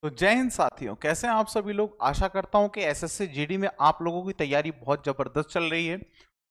तो जय हिंद साथियों, कैसे हैं आप सभी लोग। आशा करता हूं कि एसएससी जीडी में आप लोगों की तैयारी बहुत जबरदस्त चल रही है।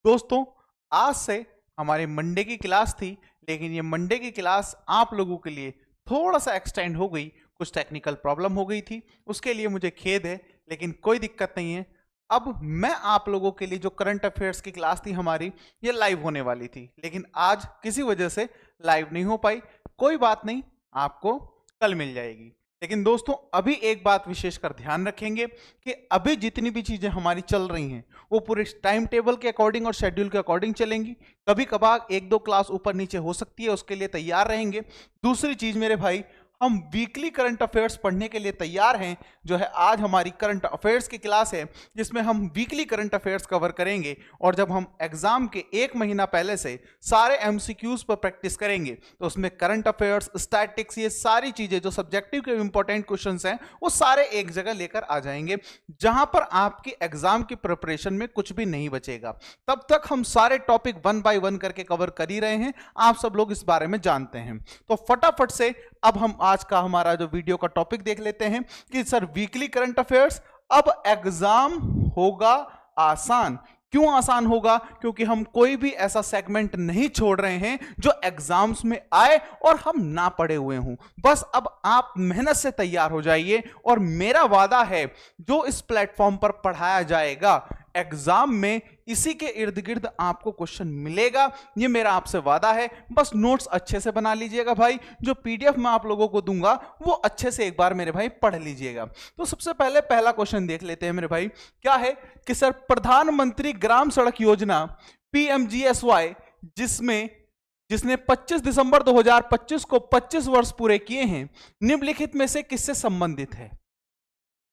दोस्तों, आज से हमारे मंडे की क्लास थी, लेकिन ये मंडे की क्लास आप लोगों के लिए थोड़ा सा एक्सटेंड हो गई। कुछ टेक्निकल प्रॉब्लम हो गई थी, उसके लिए मुझे खेद है, लेकिन कोई दिक्कत नहीं है। अब मैं आप लोगों के लिए जो करंट अफेयर्स की क्लास थी हमारी, ये लाइव होने वाली थी, लेकिन आज किसी वजह से लाइव नहीं हो पाई। कोई बात नहीं, आपको कल मिल जाएगी। लेकिन दोस्तों, अभी एक बात विशेष कर ध्यान रखेंगे कि अभी जितनी भी चीजें हमारी चल रही हैं वो पूरे टाइम टेबल के अकॉर्डिंग और शेड्यूल के अकॉर्डिंग चलेंगी। कभी कभार एक दो क्लास ऊपर नीचे हो सकती है, उसके लिए तैयार रहेंगे। दूसरी चीज मेरे भाई, हम वीकली करंट अफेयर्स पढ़ने के लिए तैयार हैं। जो है आज हमारी करंट अफेयर्स की क्लास है, जिसमें हम वीकली करंट अफेयर्स कवर करेंगे। और जब हम एग्जाम के एक महीना पहले से सारे एमसीक्यूज पर प्रैक्टिस करेंगे, तो उसमें करंट अफेयर्स, स्टैटिक्स, ये सारी चीजें जो सब्जेक्टिव के इंपॉर्टेंट क्वेश्चंस हैं, वो सारे एक जगह लेकर आ जाएंगे, जहां पर आपकी एग्जाम की प्रिपरेशन में कुछ भी नहीं बचेगा। तब तक हम सारे टॉपिक वन बाय वन करके कवर कर ही रहे हैं, आप सब लोग इस बारे में जानते हैं। तो फटाफट से अब हम आज का हमारा जो वीडियो का टॉपिक देख लेते हैं कि सर वीकली करंट अफेयर्स, अब एग्जाम होगा आसान। क्यों आसान होगा? क्योंकि हम कोई भी ऐसा सेगमेंट नहीं छोड़ रहे हैं जो एग्जाम्स में आए और हम ना पढ़े हुए हों। बस अब आप मेहनत से तैयार हो जाइए, और मेरा वादा है जो इस प्लेटफॉर्म पर पढ़ाया जाएगा एग्जाम में, इसी के इर्द गिर्द आपको क्वेश्चन मिलेगा। ये मेरा आपसे वादा है। बस नोट्स अच्छे से बना लीजिएगा भाई, जो पीडीएफ मैं आप लोगों को दूंगा वो अच्छे से एक बार मेरे भाई पढ़ लीजिएगा। तो सबसे पहले पहला क्वेश्चन देख लेते हैं मेरे भाई। क्या है कि सर प्रधानमंत्री ग्राम सड़क योजना पीएमजीएसवाई, जिसने 25 दिसंबर 2025 को 25 वर्ष पूरे किए हैं, निम्नलिखित में से किससे संबंधित है?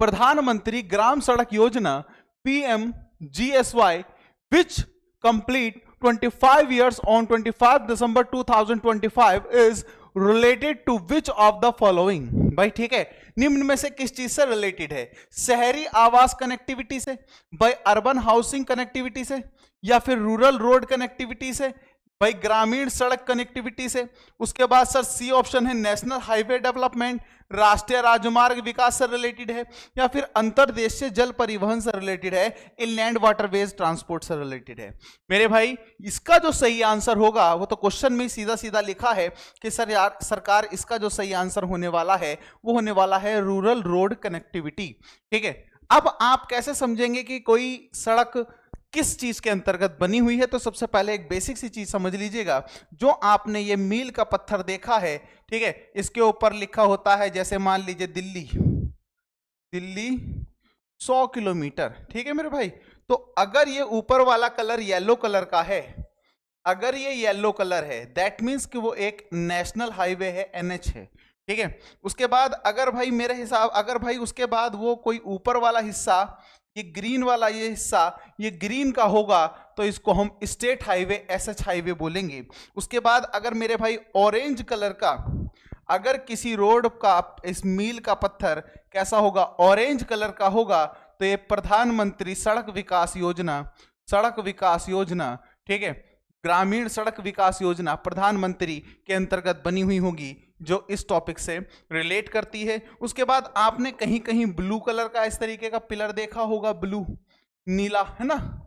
प्रधानमंत्री ग्राम सड़क योजना PMGSY, which complete 25 years on 25 December 2025, is related to which of the following? भाई ठीक है, निम्न में से किस चीज से रिलेटेड है? शहरी आवास कनेक्टिविटी से, भाई अर्बन हाउसिंग कनेक्टिविटी से, या फिर रूरल रोड कनेक्टिविटी से, भाई ग्रामीण सड़क कनेक्टिविटी से। उसके बाद सर सी ऑप्शन है नेशनल हाईवे डेवलपमेंट, राष्ट्रीय राजमार्ग विकास से रिलेटेड है, या फिर अंतरदेशीय जल परिवहन से रिलेटेड है, इनलैंड वाटरवेज ट्रांसपोर्ट से रिलेटेड है। मेरे भाई, इसका जो सही आंसर होगा, वो तो क्वेश्चन में सीधा सीधा लिखा है कि सर यार सरकार, इसका जो सही आंसर होने वाला है वो होने वाला है रूरल रोड कनेक्टिविटी। ठीक है, अब आप कैसे समझेंगे कि कोई सड़क किस चीज के अंतर्गत बनी हुई है? तो सबसे पहले एक बेसिक सी चीज समझ लीजिएगा। जो आपने ये मील का पत्थर देखा है, ठीक है, इसके ऊपर लिखा होता है, जैसे मान लीजिए दिल्ली 100 किलोमीटर। ठीक है मेरे भाई, तो अगर ये ऊपर वाला कलर येलो कलर का है, अगर ये येलो कलर है, दैट मीन्स कि वो एक नेशनल हाईवे है, NH है। ठीक है, उसके बाद अगर भाई मेरे हिसाब, अगर भाई उसके बाद वो कोई ऊपर वाला हिस्सा, ये ग्रीन वाला ये हिस्सा, ये ग्रीन का होगा, तो इसको हम स्टेट हाईवे, SH हाईवे बोलेंगे। उसके बाद अगर मेरे भाई ऑरेंज कलर का, अगर किसी रोड का, इस मील का पत्थर कैसा होगा, ऑरेंज कलर का होगा, तो ये प्रधानमंत्री सड़क विकास योजना, ठीक है, ग्रामीण सड़क विकास योजना प्रधानमंत्री के अंतर्गत बनी हुई होगी, जो इस टॉपिक से रिलेट करती है। उसके बाद आपने कहीं कहीं ब्लू कलर का इस तरीके का पिलर देखा होगा, ब्लू नीला है ना,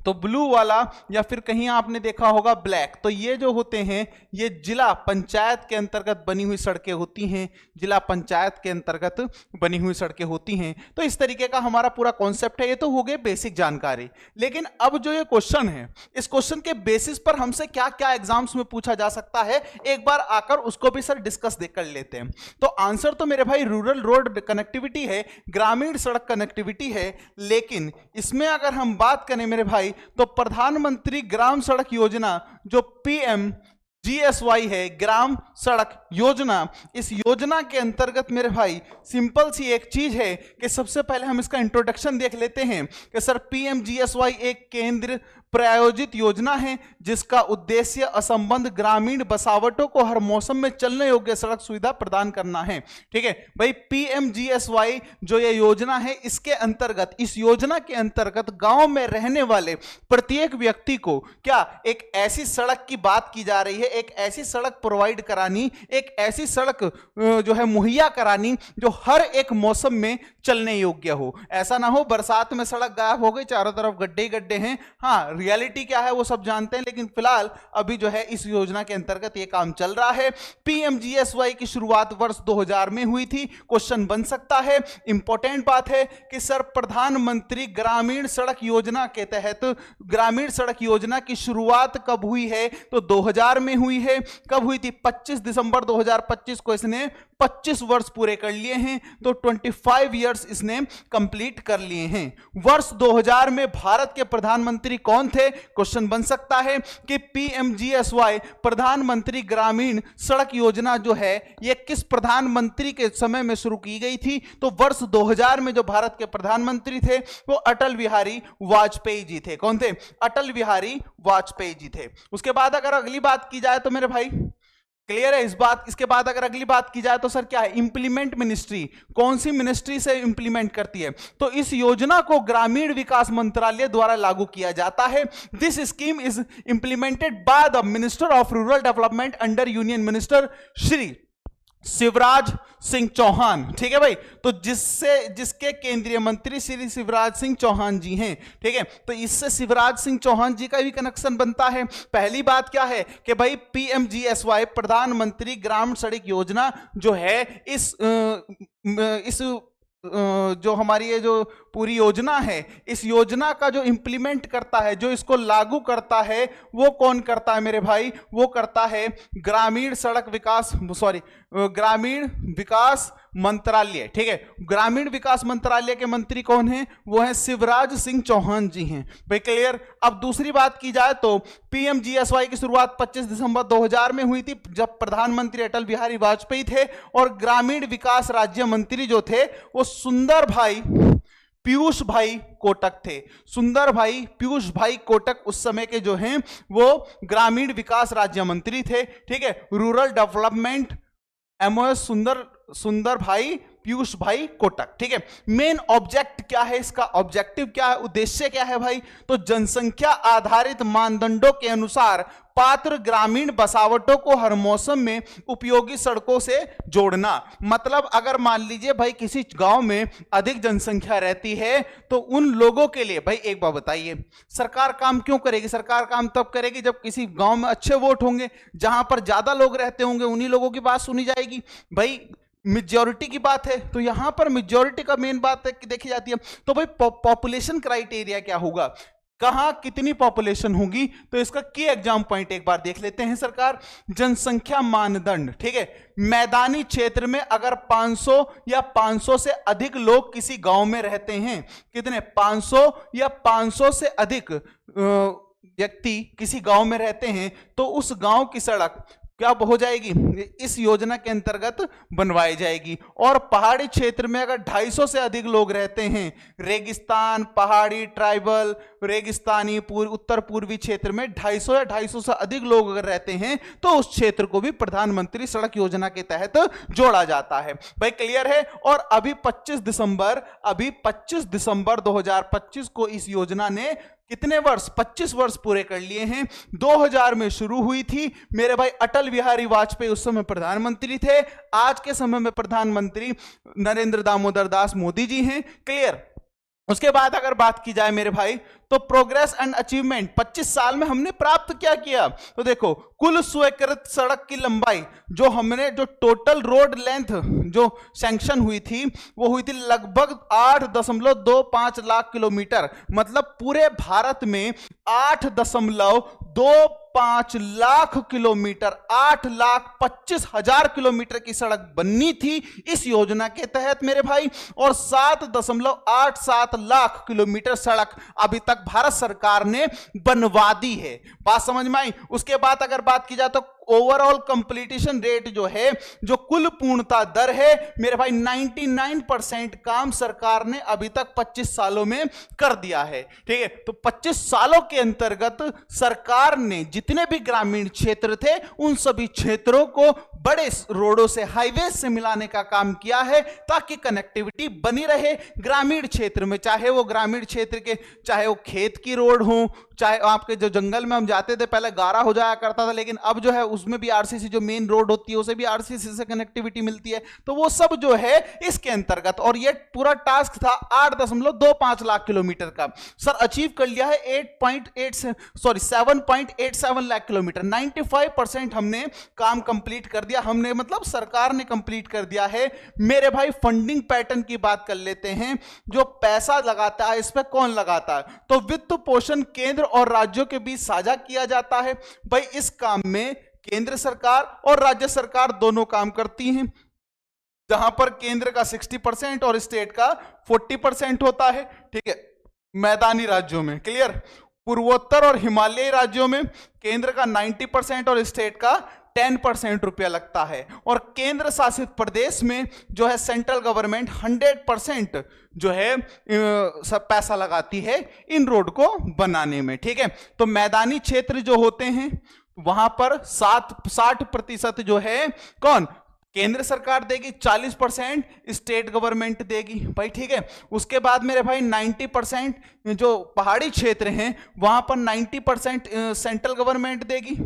तो ब्लू वाला, या फिर कहीं आपने देखा होगा ब्लैक। तो ये जो होते हैं, ये जिला पंचायत के अंतर्गत बनी हुई सड़कें होती हैं, जिला पंचायत के अंतर्गत बनी हुई सड़कें होती हैं। तो इस तरीके का हमारा पूरा कॉन्सेप्ट है। ये तो हो गए बेसिक जानकारी। लेकिन अब जो ये क्वेश्चन है, इस क्वेश्चन के बेसिस पर हमसे क्या क्या एग्जाम्स में पूछा जा सकता है, एक बार आकर उसको भी सर डिस्कस कर लेते हैं। तो आंसर तो मेरे भाई रूरल रोड कनेक्टिविटी है, ग्रामीण सड़क कनेक्टिविटी है। लेकिन इसमें अगर हम बात करें मेरे भाई, तो प्रधानमंत्री ग्राम सड़क योजना जो PMGSY है, ग्राम सड़क योजना, इस योजना के अंतर्गत मेरे भाई सिंपल सी एक चीज है कि सबसे पहले हम इसका इंट्रोडक्शन देख लेते हैं कि सर PMGSY एक केंद्र प्रायोजित योजना है जिसका उद्देश्य असंबद्ध ग्रामीण बसावटों को हर मौसम में चलने योग्य सड़क सुविधा प्रदान करना है। ठीक है भाई, पीएमजीएसवाई जो ये योजना है, इसके अंतर्गत, इस योजना के अंतर्गत गांव में रहने वाले प्रत्येक व्यक्ति को क्या एक ऐसी सड़क की बात की जा रही है, एक ऐसी सड़क प्रोवाइड करानी, एक ऐसी सड़क जो है मुहैया करानी जो हर एक मौसम में चलने योग्य हो। ऐसा ना हो बरसात में सड़क गायब हो गई, चारों तरफ गड्ढे ही गड्ढे हैं। हाँ, रियलिटी क्या है वो सब जानते हैं, लेकिन फिलहाल अभी जो है इस योजना के अंतर्गत ये काम चल रहा है। पीएमजीएसवाई की शुरुआत वर्ष 2000 में हुई थी। क्वेश्चन बन सकता है, इंपॉर्टेंट बात है कि सर प्रधानमंत्री ग्रामीण सड़क योजना के तहत ग्रामीण सड़क योजना की शुरुआत कब हुई है? तो 2000 में हुई है। कब हुई थी? 25 दिसंबर 2025 को इसने 25 वर्ष पूरे कर लिए हैं, तो 25 इयर्स इसने कंप्लीट कर लिए हैं। वर्ष 2000 में भारत के प्रधानमंत्री कौन थे? क्वेश्चन बन सकता है कि पीएमजीएसवाई प्रधानमंत्री ग्रामीण सड़क योजना जो है ये किस प्रधानमंत्री के समय में शुरू की गई थी? तो वर्ष 2000 में जो भारत के प्रधानमंत्री थे वो अटल बिहारी वाजपेयी जी थे। कौन थे? अटल बिहारी वाजपेयी जी थे। उसके बाद अगर अगली बात की जाए तो मेरे भाई क्लियर है इस बात। इसके बाद अगर अगली बात की जाए तो सर क्या है? इंप्लीमेंट मिनिस्ट्री कौन सी मिनिस्ट्री से इंप्लीमेंट करती है? तो इस योजना को ग्रामीण विकास मंत्रालय द्वारा लागू किया जाता है। This scheme is implemented by the minister of rural development under union minister Shri Shivraj Singh Chouhan. ठीक है भाई, तो जिसके केंद्रीय मंत्री श्री शिवराज सिंह चौहान जी हैं। ठीक है, तो इससे शिवराज सिंह चौहान जी का भी कनेक्शन बनता है। पहली बात क्या है कि भाई पीएमजीएसवाई प्रधानमंत्री ग्राम सड़क योजना जो है इस जो हमारी ये जो पूरी योजना है, इस योजना का जो इंप्लीमेंट करता है, जो इसको लागू करता है, वो कौन करता है मेरे भाई? वो करता है ग्रामीण विकास मंत्रालय। ठीक है, ग्रामीण विकास मंत्रालय के मंत्री कौन हैं? वो हैं शिवराज सिंह चौहान जी हैं। भाई क्लियर। अब दूसरी बात की जाए तो पीएमजीएसवाई की शुरुआत 25 दिसंबर 2000 में हुई थी, जब प्रधानमंत्री अटल बिहारी वाजपेयी थे और ग्रामीण विकास राज्य मंत्री जो थे वो सुंदर भाई पीयूष भाई कोटक थे। सुंदर भाई पीयूष भाई कोटक उस समय के जो हैं वो ग्रामीण विकास राज्य मंत्री थे। ठीक है, रूरल डेवलपमेंट एमओएस सुंदर भाई पीयूष भाई कोटक। ठीक है, मेन ऑब्जेक्ट क्या है इसका? ऑब्जेक्टिव क्या है, उद्देश्य क्या है भाई? तो जनसंख्या आधारित मानदंडों के अनुसार पात्र ग्रामीण बसावटों को हर मौसम में उपयोगी सड़कों से जोड़ना। मतलब अगर मान लीजिए भाई किसी गांव में अधिक जनसंख्या रहती है तो उन लोगों के लिए, भाई एक बात बताइए, सरकार काम क्यों करेगी? सरकार काम तब करेगी जब किसी गांव में अच्छे वोट होंगे, जहां पर ज्यादा लोग रहते होंगे उन्हीं लोगों की बात सुनी जाएगी। भाई मेजॉरिटी की बात है तो यहां पर मेजॉरिटी का मेन बात है कि देखी जाती है। तो भाई पॉपुलेशन क्राइटेरिया क्या होगा? कहां कितनी पॉपुलेशन होगी? तो इसका की एग्जाम पॉइंट एक बार देख लेते हैं सरकार। जनसंख्या मानदंड। ठीक है, मैदानी क्षेत्र में अगर 500 या 500 से अधिक लोग किसी गांव में रहते हैं, कितने? 500 या 500 से अधिक व्यक्ति किसी गांव में रहते हैं तो उस गांव की सड़क क्या हो जाएगी? इस योजना के अंतर्गत बनवाई जाएगी। और पहाड़ी क्षेत्र में अगर 250 से अधिक लोग रहते हैं, रेगिस्तान, पहाड़ी, ट्राइबल, रेगिस्तानी, उत्तर पूर्वी क्षेत्र में 250 या 250 से अधिक लोग अगर रहते हैं तो उस क्षेत्र को भी प्रधानमंत्री सड़क योजना के तहत जोड़ा जाता है। भाई क्लियर है। और अभी 25 दिसंबर 2025 को इस योजना ने कितने वर्ष? 25 वर्ष पूरे कर लिए हैं। 2000 में शुरू हुई थी मेरे भाई। अटल बिहारी वाजपेयी उस समय प्रधानमंत्री थे। आज के समय में प्रधानमंत्री नरेंद्र दामोदर दास मोदी जी हैं। क्लियर। उसके बाद अगर बात की जाए मेरे भाई तो प्रोग्रेस एंड अचीवमेंट 25 साल में हमने प्राप्त क्या किया? तो देखो, कुल स्वीकृत सड़क की लंबाई जो टोटल रोड लेंथ जो सैंक्शन हुई थी वो हुई थी लगभग 8.25 लाख किलोमीटर। मतलब पूरे भारत में 8.25 लाख किलोमीटर, 8,25,000 किलोमीटर की सड़क बननी थी इस योजना के तहत मेरे भाई। और 7.87 लाख किलोमीटर सड़क अभी तक भारत सरकार ने बनवा दी है। बात समझ में आई? उसके बाद अगर बात की जाए तो ओवरऑल कंप्लीटेशन रेट जो है, जो कुल पूर्णता दर है मेरे भाई 99% काम सरकार ने अभी तक 25 सालों में कर दिया है। ठीक है, तो 25 सालों के अंतर्गत सरकार ने जितने भी ग्रामीण क्षेत्र थे उन सभी क्षेत्रों को बड़े रोडों से, हाईवे से मिलाने का काम किया है ताकि कनेक्टिविटी बनी रहे ग्रामीण क्षेत्र में। चाहे वो ग्रामीण क्षेत्र के, चाहे वो खेत की रोड हो, चाहे आपके जो जंगल में हम जाते थे पहले गारा हो जाया करता था, लेकिन अब जो है उसमें भी आरसीसी, जो मेन रोड होती है उसे भी आरसीसी से कनेक्टिविटी मिलती है। तो वो सब जो है इसके अंतर्गत, और ये पूरा टास्क था 8.25 लाख किलोमीटर का। सर अचीव कर लिया है 7.87 लाख किलोमीटर। 95% हमने काम कंप्लीट कर दिया। हमने मतलब सरकार ने कंप्लीट कर दिया है। मेरे भाई फंडिंग पैटर्न की बात कर लेते हैं। जो पैसा लगाता है इस पर कौन लगाता है? तो वित्त पोषण केंद्र और राज्यों के बीच साझा किया जाता है। भाई इस काम में केंद्र सरकार और राज्य सरकार दोनों काम करती हैं, जहां पर केंद्र का 60% और स्टेट का 40% होता है। ठीक है, मैदानी राज्यों में क्लियर, पूर्वोत्तर और हिमालयी राज्यों में केंद्र का 90% और स्टेट का 10% रुपया लगता है, और केंद्र शासित प्रदेश में जो है सेंट्रल गवर्नमेंट 100% जो है सब पैसा लगाती है इन रोड को बनाने में। ठीक है, तो मैदानी क्षेत्र जो होते हैं वहां पर 60% जो है कौन? केंद्र सरकार देगी, 40% स्टेट गवर्नमेंट देगी भाई। ठीक है, उसके बाद मेरे भाई 90% जो पहाड़ी क्षेत्र हैं वहां पर 90% सेंट्रल गवर्नमेंट देगी।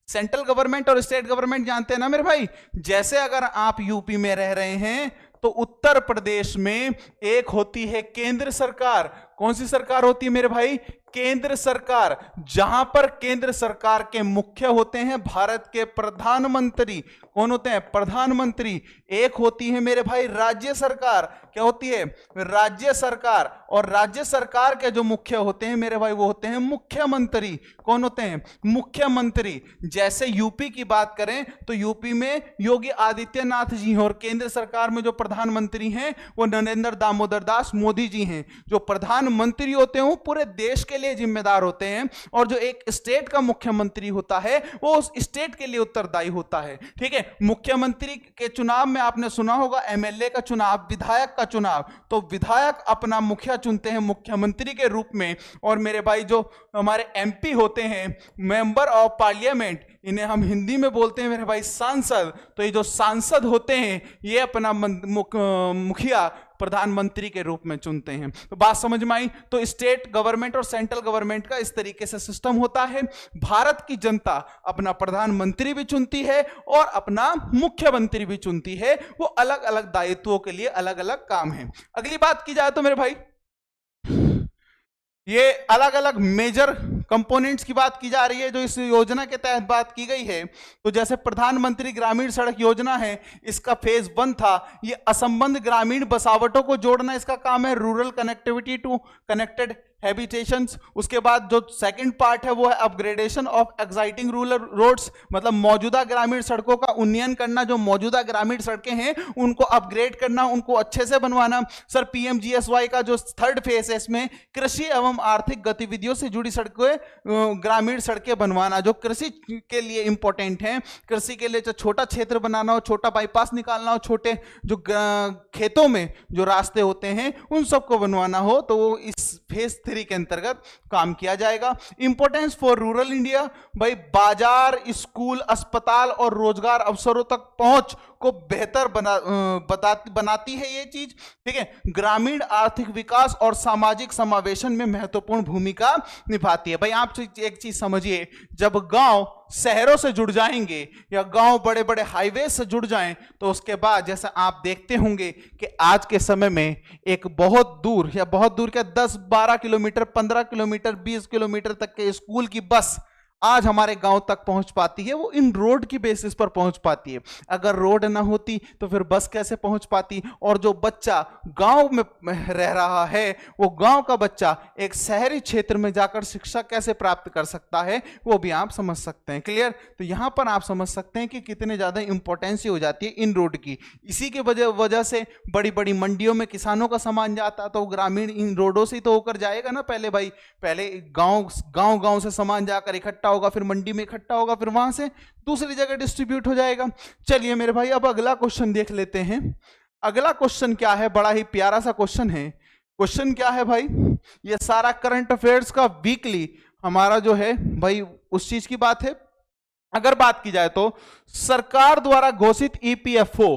सेंट्रल गवर्नमेंट और स्टेट गवर्नमेंट जानते हैं ना मेरे भाई, जैसे अगर आप यूपी में रह रहे हैं तो उत्तर प्रदेश में एक होती है केंद्र सरकार। कौन सी सरकार होती है मेरे भाई? केंद्र सरकार, जहां पर केंद्र सरकार के मुख्य होते हैं भारत के प्रधानमंत्री। कौन होते हैं? प्रधानमंत्री। एक होती है मेरे भाई राज्य सरकार। क्या होती है? राज्य सरकार। और राज्य सरकार के जो मुख्य होते हैं मेरे भाई वो होते हैं मुख्यमंत्री। कौन होते हैं? मुख्यमंत्री। जैसे यूपी की बात करें तो यूपी में योगी आदित्यनाथ जी हैं, और केंद्र सरकार में जो प्रधानमंत्री हैं वो नरेंद्र दामोदर दास मोदी जी हैं। जो प्रधानमंत्री होते हैं वो पूरे देश के लिए जिम्मेदार होते हैं, और जो एक स्टेट का मुख्यमंत्री होता है वो उस स्टेट के लिए उत्तरदायी होता है। ठीक है, मुख्यमंत्री के चुनाव में आपने सुना होगा एमएलए का चुनाव, विधायक का चुनाव, तो विधायक अपना मुखिया चुनते हैं मुख्यमंत्री के रूप में। और मेरे भाई जो हमारे एमपी होते हैं, मेंबर ऑफ पार्लियामेंट, इन्हें हम हिंदी में बोलते हैं मेरे भाई सांसद। तो ये जो सांसद होते हैं ये अपना मुखिया प्रधानमंत्री के रूप में चुनते हैं। तो बात समझ में आई? तो स्टेट गवर्नमेंट और सेंट्रल गवर्नमेंट का इस तरीके से सिस्टम होता है। भारत की जनता अपना प्रधानमंत्री भी चुनती है और अपना मुख्यमंत्री भी चुनती है। वो अलग अलग दायित्वों के लिए अलग अलग काम है। अगली बात की जाए तो मेरे भाई ये अलग अलग मेजर कंपोनेंट्स की बात की जा रही है जो इस योजना के तहत बात की गई है। तो जैसे प्रधानमंत्री ग्रामीण सड़क योजना है, इसका फेज 1 था, ये असंबद्ध ग्रामीण बसावटों को जोड़ना इसका काम है, rural connectivity to connected habitations. उसके बाद जो सेकंड पार्ट है वो है upgradation of exciting rural roads, मतलब मौजूदा ग्रामीण सड़कों का उन्नयन करना। जो मौजूदा ग्रामीण सड़कें हैं उनको अपग्रेड करना, उनको अच्छे से बनवाना। सर पीएमजीएसवाई का जो थर्ड फेज है इसमें कृषि एवं आर्थिक गतिविधियों से जुड़ी सड़कें, ग्रामीण सड़कें बनवाना जो कृषि के लिए इंपॉर्टेंट हैं। कृषि के लिए जो छोटा क्षेत्र बनाना हो, छोटा बाईपास निकालना हो, छोटे जो खेतों में जो रास्ते होते हैं उन सबको बनवाना हो, तो वो इस फेज 3 के अंतर्गत काम किया जाएगा। इंपॉर्टेंस फॉर रूरल इंडिया, भाई बाजार, स्कूल, अस्पताल और रोजगार अवसरों तक पहुंच को बेहतर बनाती है ये चीज। ठीक है, ग्रामीण आर्थिक विकास और सामाजिक समावेशन में महत्वपूर्ण भूमिका निभाती है। भाई आप एक चीज समझिए, जब गांव शहरों से जुड़ जाएंगे या गांव बड़े बड़े हाईवे से जुड़ जाएं तो उसके बाद जैसे आप देखते होंगे कि आज के समय में एक बहुत दूर या बहुत दूर क्या 10-12 किलोमीटर, 15 किलोमीटर, 20 किलोमीटर तक के स्कूल की बस आज हमारे गांव तक पहुंच पाती है, वो इन रोड की बेसिस पर पहुंच पाती है। अगर रोड ना होती तो फिर बस कैसे पहुंच पाती? और जो बच्चा गांव में रह रहा है वो गांव का बच्चा एक शहरी क्षेत्र में जाकर शिक्षा कैसे प्राप्त कर सकता है, वो भी आप समझ सकते हैं। क्लियर? तो यहां पर आप समझ सकते हैं कि कितने ज्यादा इंपॉर्टेंस हो जाती है इन रोड की। इसी के वजह से बड़ी बड़ी मंडियों में किसानों का सामान जाता तो ग्रामीण इन रोडों से तो होकर जाएगा ना। पहले भाई, पहले गांव से सामान जाकर इकट्ठा होगा, फिर मंडी में इकट्ठा होगा, फिर वहां से दूसरी जगह डिस्ट्रीब्यूट हो जाएगा। चलिए मेरे भाई अब अगला क्वेश्चन देख लेते हैं। अगला क्वेश्चन क्या है, बड़ा ही प्यारा सा क्वेश्चन है। क्वेश्चन क्या है भाई, ये सारा करंट अफेयर्स का वीकली हमारा जो है भाई उस चीज की बात है। अगर बात की जाए तो सरकार द्वारा घोषित ईपीएफओ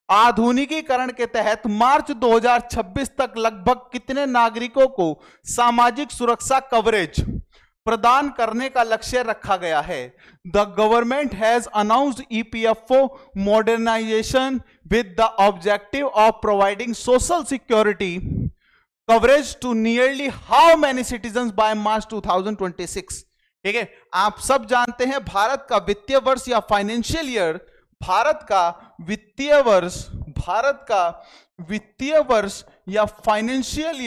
आधुनिकीकरण के तहत मार्च 2026 तक लगभग कितने नागरिकों को सामाजिक सुरक्षा कवरेज प्रदान करने का लक्ष्य रखा गया है? The government has announced EPFO modernisation with the objective of providing social security coverage to nearly how many citizen by March 2026। ठीक है, आप सब जानते हैं भारत का वित्तीय वर्ष या फाइनेंशियल ईयर, भारत का वित्तीय वर्ष या फाइनेंशियल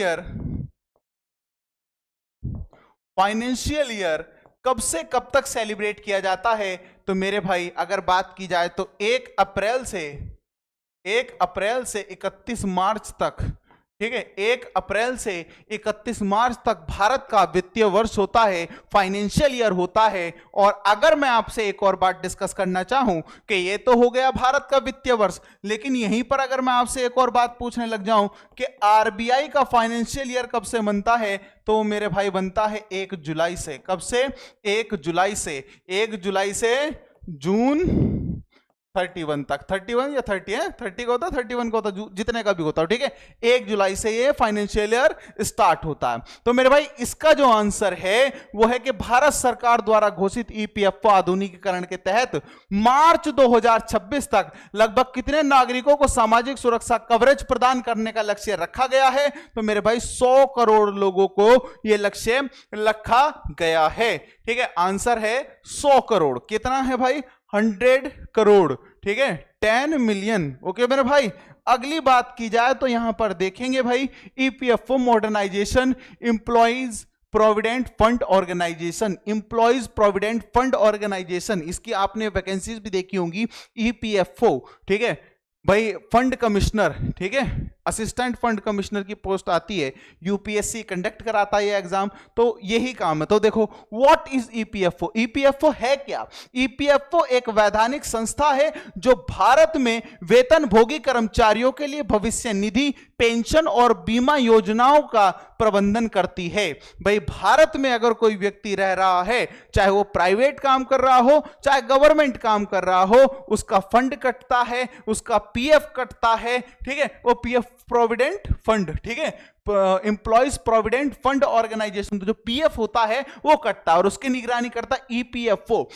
ईयर कब से कब तक सेलिब्रेट किया जाता है? तो मेरे भाई अगर बात की जाए तो 1 अप्रैल से 31 मार्च तक। ठीक है, 1 अप्रैल से 31 मार्च तक भारत का वित्तीय वर्ष होता है, फाइनेंशियल ईयर होता है। और अगर मैं आपसे एक और बात डिस्कस करना चाहूं कि ये तो हो गया भारत का वित्तीय वर्ष, लेकिन यहीं पर अगर मैं आपसे एक और बात पूछने लग जाऊं कि आरबीआई का फाइनेंशियल ईयर कब से बनता है, तो मेरे भाई बनता है 1 जुलाई से। कब से? 1 जुलाई से। 1 जुलाई से जून 31 तक। 31 या 30 है, 30 का होता है, 31 का होता है, जितने का भी होता है। ठीक है, 1 जुलाई से ये फाइनेंशियल ईयर स्टार्ट होता है। तो मेरे भाई इसका जो आंसर है वो है कि भारत सरकार द्वारा घोषित ईपीएफओ आधुनिकीकरण के तहत मार्च 2026 तक लगभग कितने नागरिकों को सामाजिक सुरक्षा कवरेज प्रदान करने का लक्ष्य रखा गया है? तो मेरे भाई 100 करोड़ लोगों को यह लक्ष्य रखा गया है। ठीक है, आंसर है 100 करोड़। कितना है भाई? 100 करोड़। ठीक है, 10 मिलियन। ओके मेरे भाई, अगली बात की जाए तो यहां पर देखेंगे भाई EPFO modernisation employees provident fund organisation. Employees provident fund organisation, इसकी आपने वैकेंसीज भी देखी होंगी। ईपीएफओ, ठीक है भाई, फंड कमिश्नर, ठीक है, असिस्टेंट फंड कमिश्नर की पोस्ट आती है, यूपीएससी कंडक्ट कराता है ये एग्जाम, तो यही काम है। तो देखो व्हाट इज ईपीएफओ? ईपीएफओ है क्या? ईपीएफओ एक वैधानिक संस्था है जो भारत में वेतनभोगी कर्मचारियों के लिए भविष्य निधि, पेंशन और बीमा योजनाओं का प्रबंधन करती है। भाई भारत में अगर कोई व्यक्ति रह रहा है, चाहे वो प्राइवेट काम कर रहा हो चाहे गवर्नमेंट काम कर रहा हो, उसका फंड कटता है, उसका पीएफ कटता है। ठीक है, वो पीएफ प्रोविडेंट फंड, ठीक है, एम्प्लॉइज प्रोविडेंट फंड ऑर्गेनाइजेशन, तो जो पीएफ होता है वो कटता है और उसकी निगरानी करता है ईपीएफओ।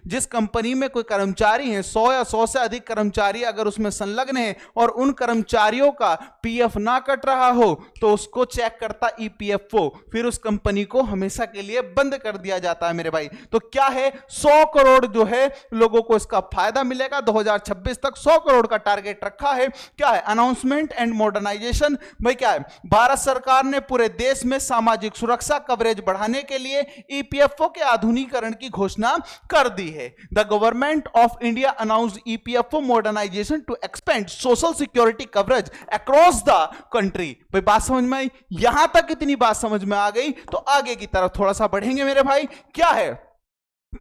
जिस कंपनी में कोई कर्मचारी है, 100 या 100 से अधिक कर्मचारी अगर उसमें संलग्न है और उन कर्मचारियों का पीएफ ना कट रहा हो तो उसको चेक करता ईपीएफओ, फिर उस कंपनी को हमेशा के लिए बंद कर दिया जाता है मेरे भाई। तो क्या है, 100 करोड़ जो है लोगों को इसका फायदा मिलेगा। 2026 तक 100 करोड़ का टारगेट रखा है। क्या है? Announcement and modernisation. भाई क्या है, भारत सरकार ने पूरे देश में सामाजिक सुरक्षा कवरेज बढ़ाने के लिए ईपीएफओ के आधुनिकीकरण की घोषणा कर दी है। The government of India announced EPFO modernisation to expand social security coverage across the country. भाई बात समझ में आई? यहां तक इतनी बात समझ में आ गई तो आगे की तरफ थोड़ा सा बढ़ेंगे मेरे भाई। क्या है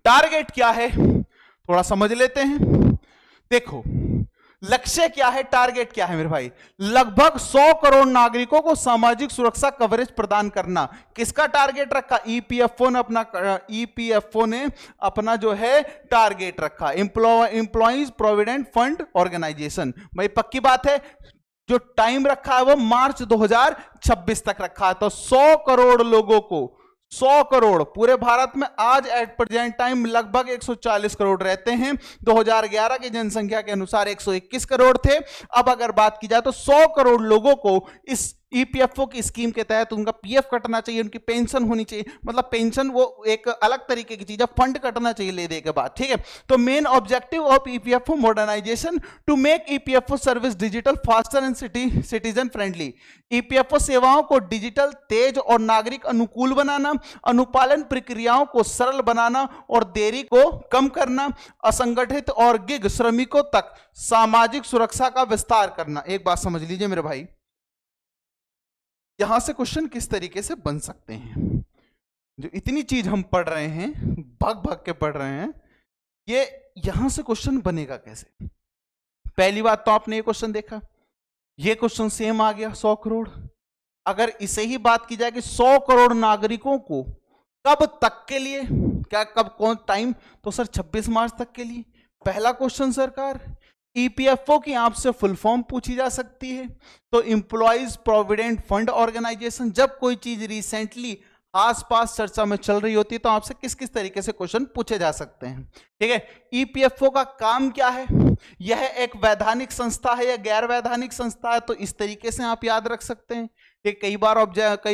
टारगेट, क्या है थोड़ा समझ लेते हैं। देखो लक्ष्य क्या है, टारगेट क्या है मेरे भाई? लगभग 100 करोड़ नागरिकों को सामाजिक सुरक्षा कवरेज प्रदान करना। किसका टारगेट रखा? ईपीएफओ ने अपना जो है टारगेट रखा, एम्प्लॉइज प्रोविडेंट फंड ऑर्गेनाइजेशन। भाई पक्की बात है, जो टाइम रखा है वो मार्च 2026 तक रखा है। तो 100 करोड़ लोगों को, 100 करोड़ पूरे भारत में आज एट प्रेजेंट टाइम लगभग 140 करोड़ रहते हैं। 2011 की जनसंख्या के अनुसार 121 करोड़ थे। अब अगर बात की जाए तो 100 करोड़ लोगों को इस ईपीएफओ की स्कीम के तहत उनका पीएफ कटना चाहिए, उनकी पेंशन होनी चाहिए। मतलब पेंशन वो एक अलग तरीके की चीज है, फंड कटना चाहिए ले दे के बाद। ठीक है, तो main objective of EPFO modernisation to make EPFO service digital, faster and citizen friendly. ईपीएफओ सेवाओं को डिजिटल, तेज और नागरिक अनुकूल बनाना, अनुपालन प्रक्रियाओं को सरल बनाना और देरी को कम करना, असंगठित और गिग श्रमिकों तक सामाजिक सुरक्षा का विस्तार करना। एक बात समझ लीजिए मेरे भाई, यहां से क्वेश्चन किस तरीके से बन सकते हैं। जो इतनी चीज हम पढ़ रहे हैं, भाग भाग के पढ़ रहे हैं, ये यहां से क्वेश्चन बनेगा कैसे? पहली बात तो आपने ये क्वेश्चन देखा, ये क्वेश्चन सेम आ गया 100 करोड़। अगर इसे ही बात की जाए कि 100 करोड़ नागरिकों को कब तक के लिए, क्या कब कौन टाइम, तो सर 26 मार्च तक के लिए। पहला क्वेश्चन सरकार, ईपीएफओ की आपसे फुल फॉर्म पूछी जा सकती है, तो एम्प्लॉइज प्रोविडेंट फंड ऑर्गेनाइजेशन। जब कोई चीज रिसेंटली आसपास चर्चा में चल रही होती है तो आपसे किस किस तरीके से क्वेश्चन पूछे जा सकते हैं, ठीक है। ईपीएफओ का काम क्या है, यह एक वैधानिक संस्था है या गैर वैधानिक संस्था है, तो इस तरीके से आप याद रख सकते हैं। कई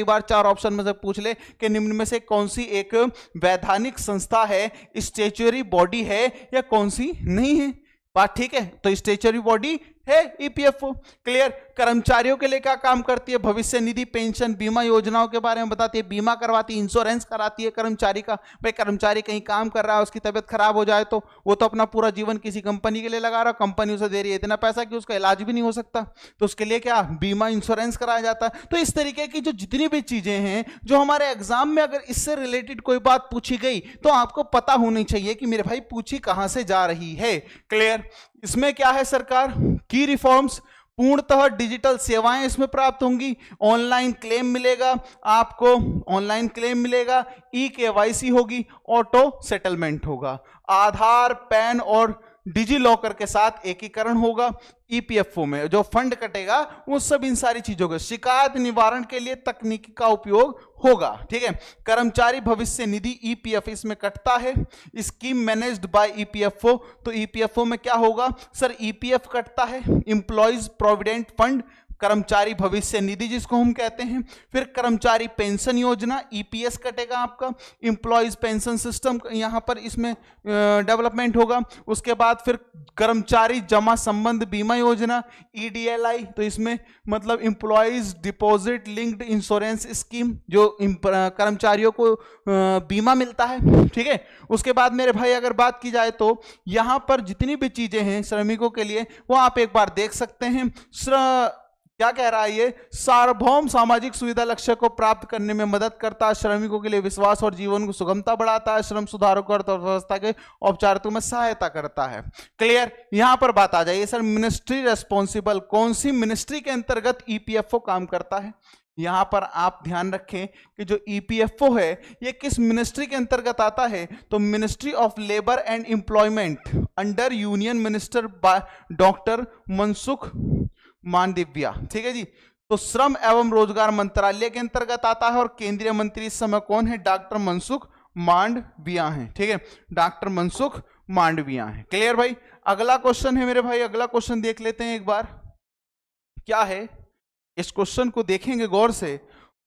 बार 4 ऑप्शन में से पूछ ले कि निम्न में से कौन सी एक वैधानिक संस्था है, स्टैट्यूटरी बॉडी है या कौन सी नहीं है, बात ठीक है। तो स्टैट्यूटरी बॉडी है ईपीएफओ। क्लियर। कर्मचारियों के लिए क्या काम करती है, भविष्य निधि, पेंशन, बीमा योजनाओं के बारे में बताती है, बीमा करवाती है, इंश्योरेंस कराती है कर्मचारी का। भाई कर्मचारी कहीं काम कर रहा है, उसकी तबीयत खराब हो जाए तो वो तो अपना पूरा जीवन किसी कंपनी के लिए लगा रहा, कंपनी उसे दे रही है इतना पैसा कि उसका इलाज भी नहीं हो सकता, तो उसके लिए क्या बीमा इंश्योरेंस कराया जाता है। तो इस तरीके की जो जितनी भी चीजें हैं जो हमारे एग्जाम में अगर इससे रिलेटेड कोई बात पूछी गई तो आपको पता होनी चाहिए कि मेरे भाई पूछी कहां से जा रही है। क्लियर। इसमें क्या है सरकार, की रिफॉर्म्स, पूर्णतः डिजिटल सेवाएं इसमें प्राप्त होंगी, ऑनलाइन क्लेम मिलेगा आपको, ऑनलाइन क्लेम मिलेगा, ई केवाईसी होगी, ऑटो सेटलमेंट होगा, आधार, पैन और डिजी लॉकर के साथ एकीकरण होगा। ईपीएफओ में जो फंड कटेगा वो सब इन सारी चीजों का, शिकायत निवारण के लिए तकनीकी का उपयोग होगा, ठीक है। कर्मचारी भविष्य निधि ईपीएफ इसमें कटता है, स्कीम मैनेज्ड बाय ईपीएफओ, तो ईपीएफओ में क्या होगा सर, ईपीएफ कटता है, एम्प्लॉइज प्रोविडेंट फंड, कर्मचारी भविष्य निधि जिसको हम कहते हैं, फिर कर्मचारी पेंशन योजना ईपीएस कटेगा आपका, एम्प्लॉइज पेंशन सिस्टम यहां पर इसमें डेवलपमेंट होगा, उसके बाद फिर कर्मचारी जमा संबंध बीमा योजना ईडीएलआई, तो इसमें मतलब employees deposit linked insurance scheme, जो कर्मचारियों को बीमा मिलता है, ठीक है। उसके बाद मेरे भाई अगर बात की जाए तो यहां पर जितनी भी चीजें हैं श्रमिकों के लिए वो आप एक बार देख सकते हैं। क्या कह रहा है ये, सार्वभौम सामाजिक सुविधा लक्ष्य को प्राप्त करने में मदद करता है, श्रमिकों के लिए विश्वास और जीवन को सुगमता बढ़ाता है, श्रम सुधारों को अर्थव्यवस्था के औपचारिकता में सहायता करता है। क्लियर। यहां पर बात आ जाइए सर, मिनिस्ट्री रेस्पॉन्सिबल, कौन सी मिनिस्ट्री के अंतर्गत ईपीएफओ काम करता है। यहां पर आप ध्यान रखें कि जो ईपीएफओ है ये किस मिनिस्ट्री के अंतर्गत आता है, तो ministry of labour and employment under union minister doctor Mansukh Mandaviya, ठीक है जी। तो श्रम एवं रोजगार मंत्रालय के अंतर्गत आता है और केंद्रीय मंत्री इस समय कौन है, डॉक्टर मनसुख मांडविया हैं, ठीक है, डॉक्टर मनसुख मांडविया हैं। क्लियर भाई। अगला क्वेश्चन है मेरे भाई, अगला क्वेश्चन देख लेते हैं एक बार, क्या है, इस क्वेश्चन को देखेंगे गौर से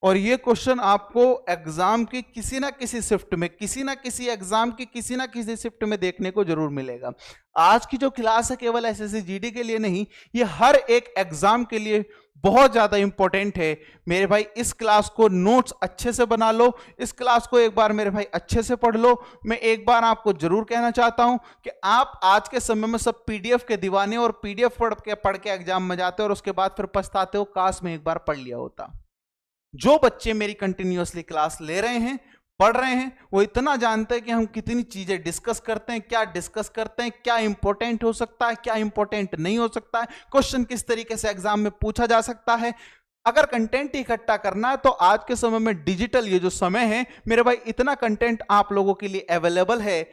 और ये क्वेश्चन आपको एग्जाम की किसी ना किसी शिफ्ट में, किसी ना किसी एग्जाम की किसी ना किसी शिफ्ट में देखने को जरूर मिलेगा। आज की जो क्लास है केवल एसएससी जीडी के लिए नहीं, ये हर एक एग्जाम के लिए बहुत ज्यादा इंपॉर्टेंट है मेरे भाई। इस क्लास को नोट्स अच्छे से बना लो, इस क्लास को एक बार मेरे भाई अच्छे से पढ़ लो। मैं एक बार आपको जरूर कहना चाहता हूं कि आप आज के समय में सब पीडीएफ के दीवाने और पीडीएफ पढ़ के एग्जाम में जाते हो और उसके बाद फिर पछताते हो, काश में एक बार पढ़ लिया होता। जो बच्चे मेरी कंटिन्यूअसली क्लास ले रहे हैं, पढ़ रहे हैं, वो इतना जानते हैं कि हम कितनी चीजें डिस्कस करते हैं, क्या डिस्कस करते हैं, क्या इंपॉर्टेंट हो सकता है, क्या इंपॉर्टेंट नहीं हो सकता है, क्वेश्चन किस तरीके से एग्जाम में पूछा जा सकता है। अगर कंटेंट इकट्ठा करना है तो आज के समय में डिजिटल ये जो समय है मेरे भाई, इतना कंटेंट आप लोगों के लिए अवेलेबल है,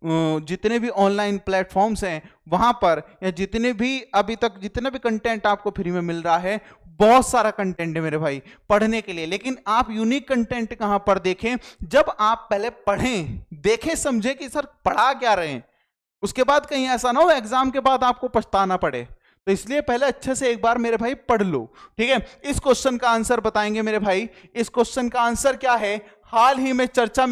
जितने भी ऑनलाइन प्लेटफॉर्म्स हैं वहां पर, या जितने भी अभी तक जितने भी कंटेंट आपको फ्री में मिल रहा है, बहुत सारा कंटेंट है मेरे भाई पढ़ने के लिए। लेकिन आप यूनिक कंटेंट कहां पर देखें, जब आप पहले पढ़ें, देखें, समझें कि सर पढ़ा क्या रहे हैं, उसके बाद कहीं ऐसा ना हो एग्जाम के बाद आपको पछताना पड़े। तो इसलिए पहले अच्छे से एक बार मेरे भाई पढ़ लो, ठीक है। इस क्वेश्चन का आंसर बताएंगे मेरे भाई। इस क्वेश्चन का आंसर क्या है, हाल ही में चर्चा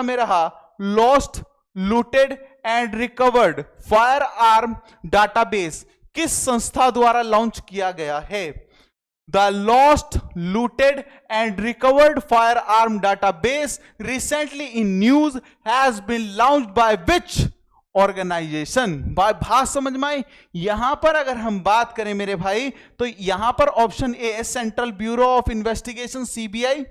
में रहा lost, looted and recovered firearm database किस संस्था द्वारा लॉन्च किया गया है। The lost, looted and recovered firearm database recently in news has been launched by which organisation. बात समझ में आई। यहां पर अगर हम बात करें मेरे भाई तो यहां पर ऑप्शन ए है central bureau of investigation, CBI,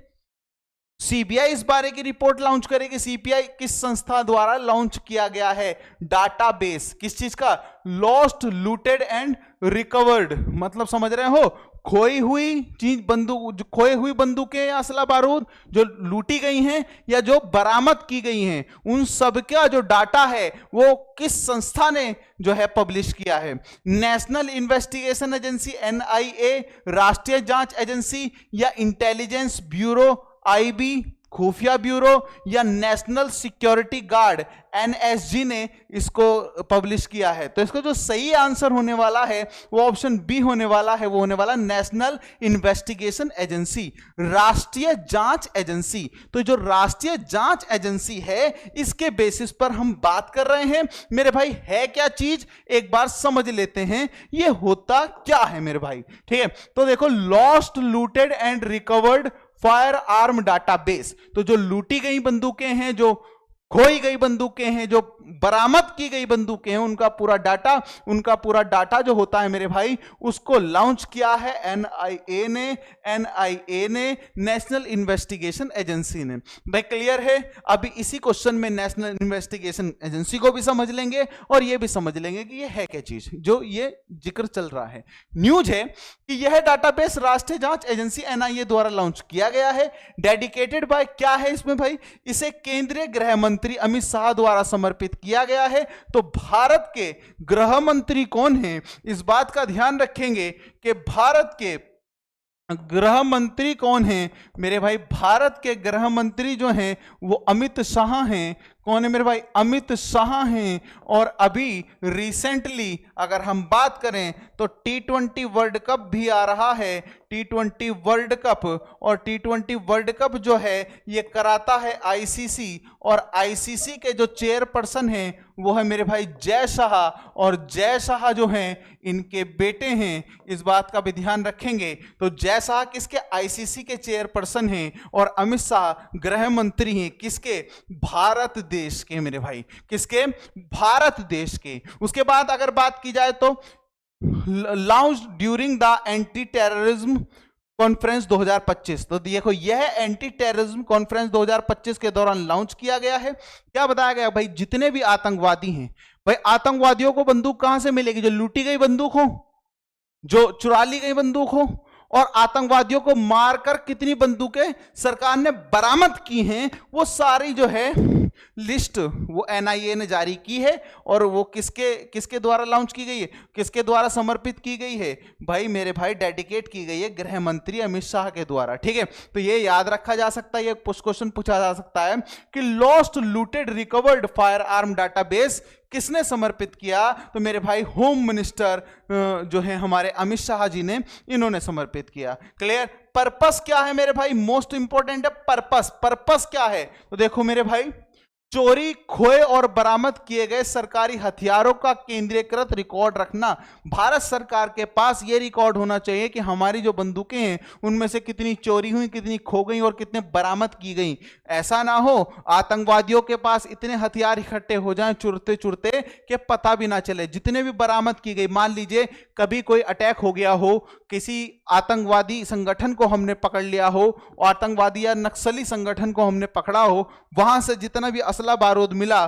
CBI इस बारे की रिपोर्ट लॉन्च करेगी। सीबीआई किस संस्था द्वारा लॉन्च किया गया है डाटाबेस, किस चीज का? लॉस्ट, लूटेड एंड रिकवर्ड, मतलब समझ रहे हो, खोई हुई चीज, बंदूक, खोई हुई बंदूकें या असला बारूद जो लूटी गई हैं या जो बरामद की गई हैं, उन सब का जो डाटा है वो किस संस्था ने जो है पब्लिश किया है? नेशनल इन्वेस्टिगेशन एजेंसी एनआईए, राष्ट्रीय जांच एजेंसी, या इंटेलिजेंस ब्यूरो आईबी, खुफिया ब्यूरो, या नेशनल सिक्योरिटी गार्ड एनएसजी ने इसको पब्लिश किया है? तो इसका जो सही आंसर होने वाला है वो ऑप्शन बी होने वाला है, वो होने वाला नेशनल इन्वेस्टिगेशन एजेंसी, राष्ट्रीय जांच एजेंसी। तो जो राष्ट्रीय जांच एजेंसी है इसके बेसिस पर हम बात कर रहे हैं मेरे भाई। है क्या चीज, एक बार समझ लेते हैं ये होता क्या है मेरे भाई, ठीक है? तो देखो, lost, looted and recovered firearm database, तो जो लूटी गई बंदूकें हैं, जो खोई गई बंदूकें हैं, जो बरामद की गई बंदूकें हैं, उनका पूरा डाटा जो होता है मेरे भाई, उसको लॉन्च किया है एनआईए ने, नेशनल इन्वेस्टिगेशन एजेंसी ने। भाई क्लियर है? अभी इसी क्वेश्चन में नेशनल इन्वेस्टिगेशन एजेंसी को भी समझ लेंगे और ये भी समझ लेंगे कि ये है क्या चीज जो ये जिक्र चल रहा है। न्यूज है कि यह डाटाबेस राष्ट्रीय जांच एजेंसी एनआईए द्वारा लॉन्च किया गया है। डेडिकेटेड बाय, क्या है इसमें भाई? इसे केंद्रीय गृह मंत्री अमित शाह द्वारा समर्पित किया गया है। तो भारत के गृह मंत्री कौन हैं, इस बात का ध्यान रखेंगे कि भारत के गृह मंत्री कौन हैं मेरे भाई? भारत के गृह मंत्री जो हैं वो अमित शाह हैं। कौन है मेरे भाई? अमित शाह हैं। और अभी रिसेंटली अगर हम बात करें तो T20 वर्ल्ड कप भी आ रहा है, T20 वर्ल्ड कप, और T20 वर्ल्ड कप जो है ये कराता है आईसीसी, और आईसीसी के जो चेयरपर्सन हैं वो है मेरे भाई जय शाह, और जय शाह जो हैं इनके बेटे हैं, इस बात का भी ध्यान रखेंगे। तो जय शाह किसके? आईसीसी के चेयरपर्सन हैं, और अमित शाह गृह मंत्री हैं किसके? भारत देश के मेरे भाई। किसके? भारत देश के। उसके बाद अगर बात की जाए तो launch during the anti terrorism conference 2025, तो देखो यह एंटी टेररिज्म कॉन्फ्रेंस 2025 के दौरान लॉन्च किया गया है। क्या बताया गया भाई? जितने भी आतंकवादी हैं भाई, आतंकवादियों को बंदूक कहां से मिलेगी? जो लूटी गई बंदूक हो, जो चुरा ली गई बंदूक हो, और आतंकवादियों को मारकर कितनी बंदूकें सरकार ने बरामद की हैं, वो सारी जो है लिस्ट वो एनआईए ने जारी की है। और वो किसके द्वारा लॉन्च की गई है, किसके द्वारा समर्पित की गई है भाई? मेरे भाई डेडिकेट की गई है गृह मंत्री अमित शाह के द्वारा, ठीक है? तो ये याद रखा जा सकता है, ये क्वेश्चन पूछा जा सकता है कि lost, looted, recovered firearm database किसने समर्पित किया? तो मेरे भाई होम मिनिस्टर जो है हमारे अमित शाह जी ने, इन्होंने समर्पित किया। क्लियर? पर्पस क्या है मेरे भाई? मोस्ट इंपॉर्टेंट है पर्पस। पर्पस क्या है? तो देखो मेरे भाई, चोरी, खोए और बरामद किए गए सरकारी हथियारों का केंद्रीकृत रिकॉर्ड रखना। भारत सरकार के पास यह रिकॉर्ड होना चाहिए कि हमारी जो बंदूकें हैं उनमें से कितनी चोरी हुई, कितनी खो गई और कितने बरामद की गई। ऐसा ना हो आतंकवादियों के पास इतने हथियार इकट्ठे हो जाएं चुरते चुरते कि पता भी ना चले। जितने भी बरामद की गई, मान लीजिए कभी कोई अटैक हो गया हो, किसी आतंकवादी संगठन को हमने पकड़ लिया हो, आतंकवादी या नक्सली संगठन को हमने पकड़ा हो, वहां से जितना भी असला बारूद मिला,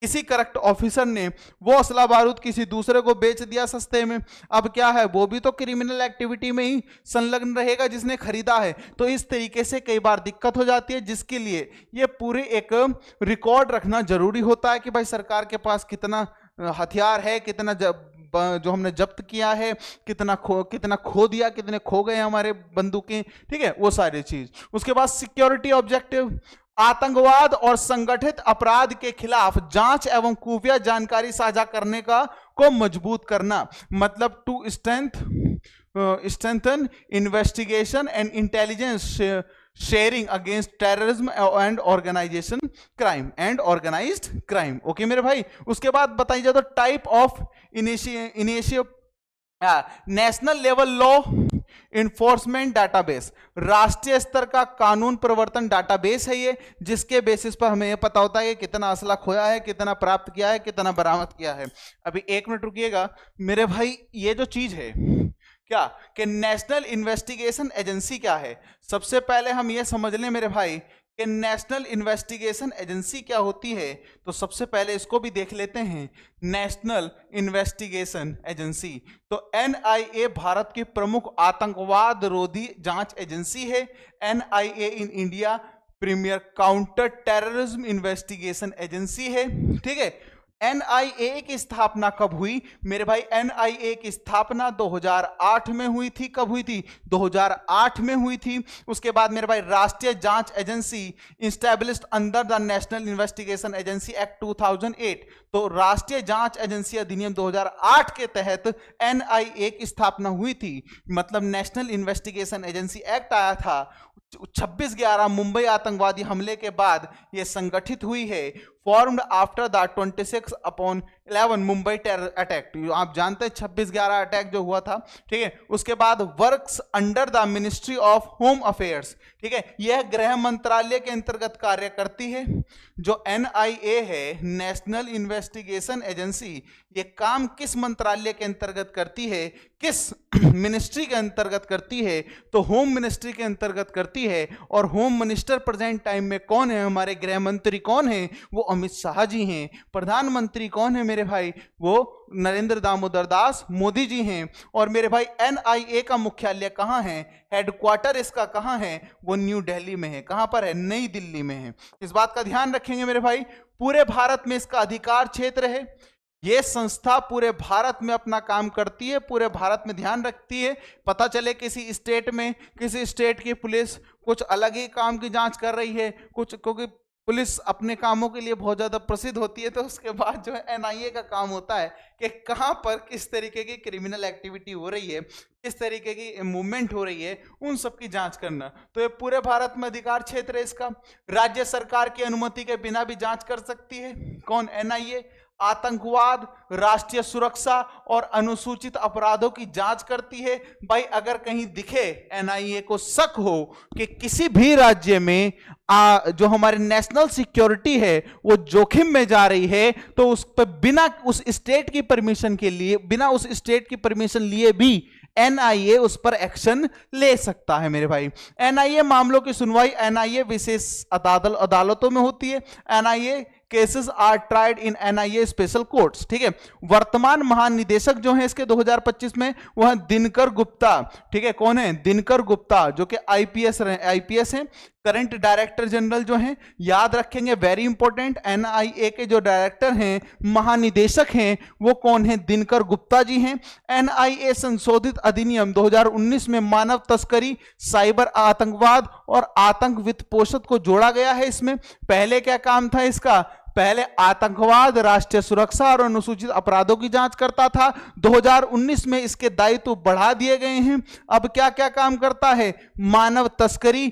किसी करप्ट ऑफिसर ने वो असला बारूद किसी दूसरे को बेच दिया सस्ते में, अब क्या है, वो भी तो क्रिमिनल एक्टिविटी में ही संलग्न रहेगा जिसने खरीदा है। तो इस तरीके से कई बार दिक्कत हो जाती है, जिसके लिए ये पूरे एक रिकॉर्ड रखना जरूरी होता है कि भाई सरकार के पास कितना हथियार है, कितना जो हमने जब्त किया है, कितना खो दिया, कितने खो गए हमारे बंदूकें, ठीक है, वो सारी चीज। उसके बाद सिक्योरिटी ऑब्जेक्टिव, आतंकवाद और संगठित अपराध के खिलाफ जांच एवं खुफिया जानकारी साझा करने को मजबूत करना, मतलब to strengthen investigation and intelligence sharing against terrorism and organised crime. Okay मेरे भाई। उसके बाद बताइए जाए तो type of initiative, national level law enforcement database, राष्ट्रीय स्तर का कानून प्रवर्तन डाटाबेस है ये, जिसके बेसिस पर हमें यह पता होता है कि कितना असला खोया है, कितना प्राप्त किया है, कितना बरामद किया है। अभी एक मिनट रुकिएगा मेरे भाई, ये जो चीज है क्या कि नेशनल इन्वेस्टिगेशन एजेंसी क्या है। सबसे पहले हम ये समझ लें मेरे भाई कि नेशनल इन्वेस्टिगेशन एजेंसी क्या होती है, तो सबसे पहले इसको भी देख लेते हैं। नेशनल इन्वेस्टिगेशन एजेंसी, तो एनआईए भारत की प्रमुख आतंकवाद रोधी जांच एजेंसी है। NIA in India premier counter terrorism investigation agency है। ठीक है, एनआईए की स्थापना कब हुई मेरे भाई? एनआईए की स्थापना 2008 में हुई थी। कब हुई थी? 2008 में हुई थी। उसके बाद मेरे भाई राष्ट्रीय जांच agency established under the national investigation agency act 2008, तो राष्ट्रीय जांच एजेंसी अधिनियम 2008 के तहत एनआईए की स्थापना हुई थी। मतलब नेशनल इन्वेस्टिगेशन एजेंसी एक्ट आया था 26/11 मुंबई आतंकवादी हमले के बाद यह संगठित हुई है। Formed after the 26/11 Mumbai terror attack, आप जानते हैं 26/11 अटैक जो हुआ था। ठीक है, उसके बाद works under the ministry of home affairs. ठीक है, यह गृह मंत्रालय के अंतर्गत कार्य करती है। जो एनआईए है, नेशनल इन्वेस्टिगेशन एजेंसी, ये काम किस मंत्रालय के अंतर्गत करती है? किस मिनिस्ट्री के अंतर्गत करती है? तो होम मिनिस्ट्री के अंतर्गत करती है। और होम मिनिस्टर प्रेजेंट टाइम में कौन है? हमारे गृह मंत्री कौन है? वो अमित शाह जी हैं। प्रधानमंत्री कौन है मेरे भाई? वो नरेंद्र दामोदर दास मोदी जी हैं। और मेरे भाई एनआईए का मुख्यालय कहां है? हेडक्वार्टर इसका कहां है? वो न्यू दिल्ली में है। कहां पर है? नई दिल्ली में है। इस बात का ध्यान रखेंगे मेरे भाई। पूरे भारत में इसका अधिकार क्षेत्र है। ये संस्था पूरे भारत में अपना काम करती है, पूरे भारत में ध्यान रखती है। पता चले किसी स्टेट में किसी स्टेट की पुलिस कुछ अलग ही काम की जांच कर रही है, कुछ, क्योंकि पुलिस अपने कामों के लिए बहुत ज्यादा प्रसिद्ध होती है, तो उसके बाद जो है एनआईए का काम होता है कि कहां पर किस तरीके की क्रिमिनल एक्टिविटी हो रही है, किस तरीके की मूवमेंट हो रही है, उन सब की जांच करना। तो ये पूरे भारत में अधिकार क्षेत्र है इसका। राज्य सरकार की अनुमति के बिना भी जांच कर सकती है। कौन? एनआईए। आतंकवाद, राष्ट्रीय सुरक्षा और अनुसूचित अपराधों की जांच करती है। भाई अगर कहीं दिखे एनआईए को शक हो कि किसी भी राज्य में जो हमारी नेशनल सिक्योरिटी है वो जोखिम में जा रही है, तो उस पर बिना उस स्टेट की परमिशन के लिए, बिना उस स्टेट की परमिशन लिए भी एनआईए उस पर एक्शन ले सकता है मेरे भाई। एनआईए मामलों की सुनवाई एनआईए विशेष अदालतों में होती है। NIA cases are tried in NIA special courts. ठीक है, वर्तमान महानिदेशक जो है इसके 2025 में वह दिनकर गुप्ता। ठीक है, कौन है? दिनकर गुप्ता, जो कि आईपीएस हैं। करंट डायरेक्टर जनरल जो हैं, याद रखेंगे, वेरी इंपॉर्टेंट, एनआईए के जो डायरेक्टर हैं, महानिदेशक हैं, वो कौन है? दिनकर गुप्ता जी हैं। एनआईए संशोधित अधिनियम 2019 में मानव तस्करी, साइबर आतंकवाद और आतंक वित्त पोषण को जोड़ा गया है इसमें। पहले क्या काम था इसका? पहले आतंकवाद, राष्ट्रीय सुरक्षा और अनुसूचित अपराधों की जांच करता था। 2019 में इसके दायित्व बढ़ा दिए गए हैं। अब क्या क्या काम करता है? मानव तस्करी,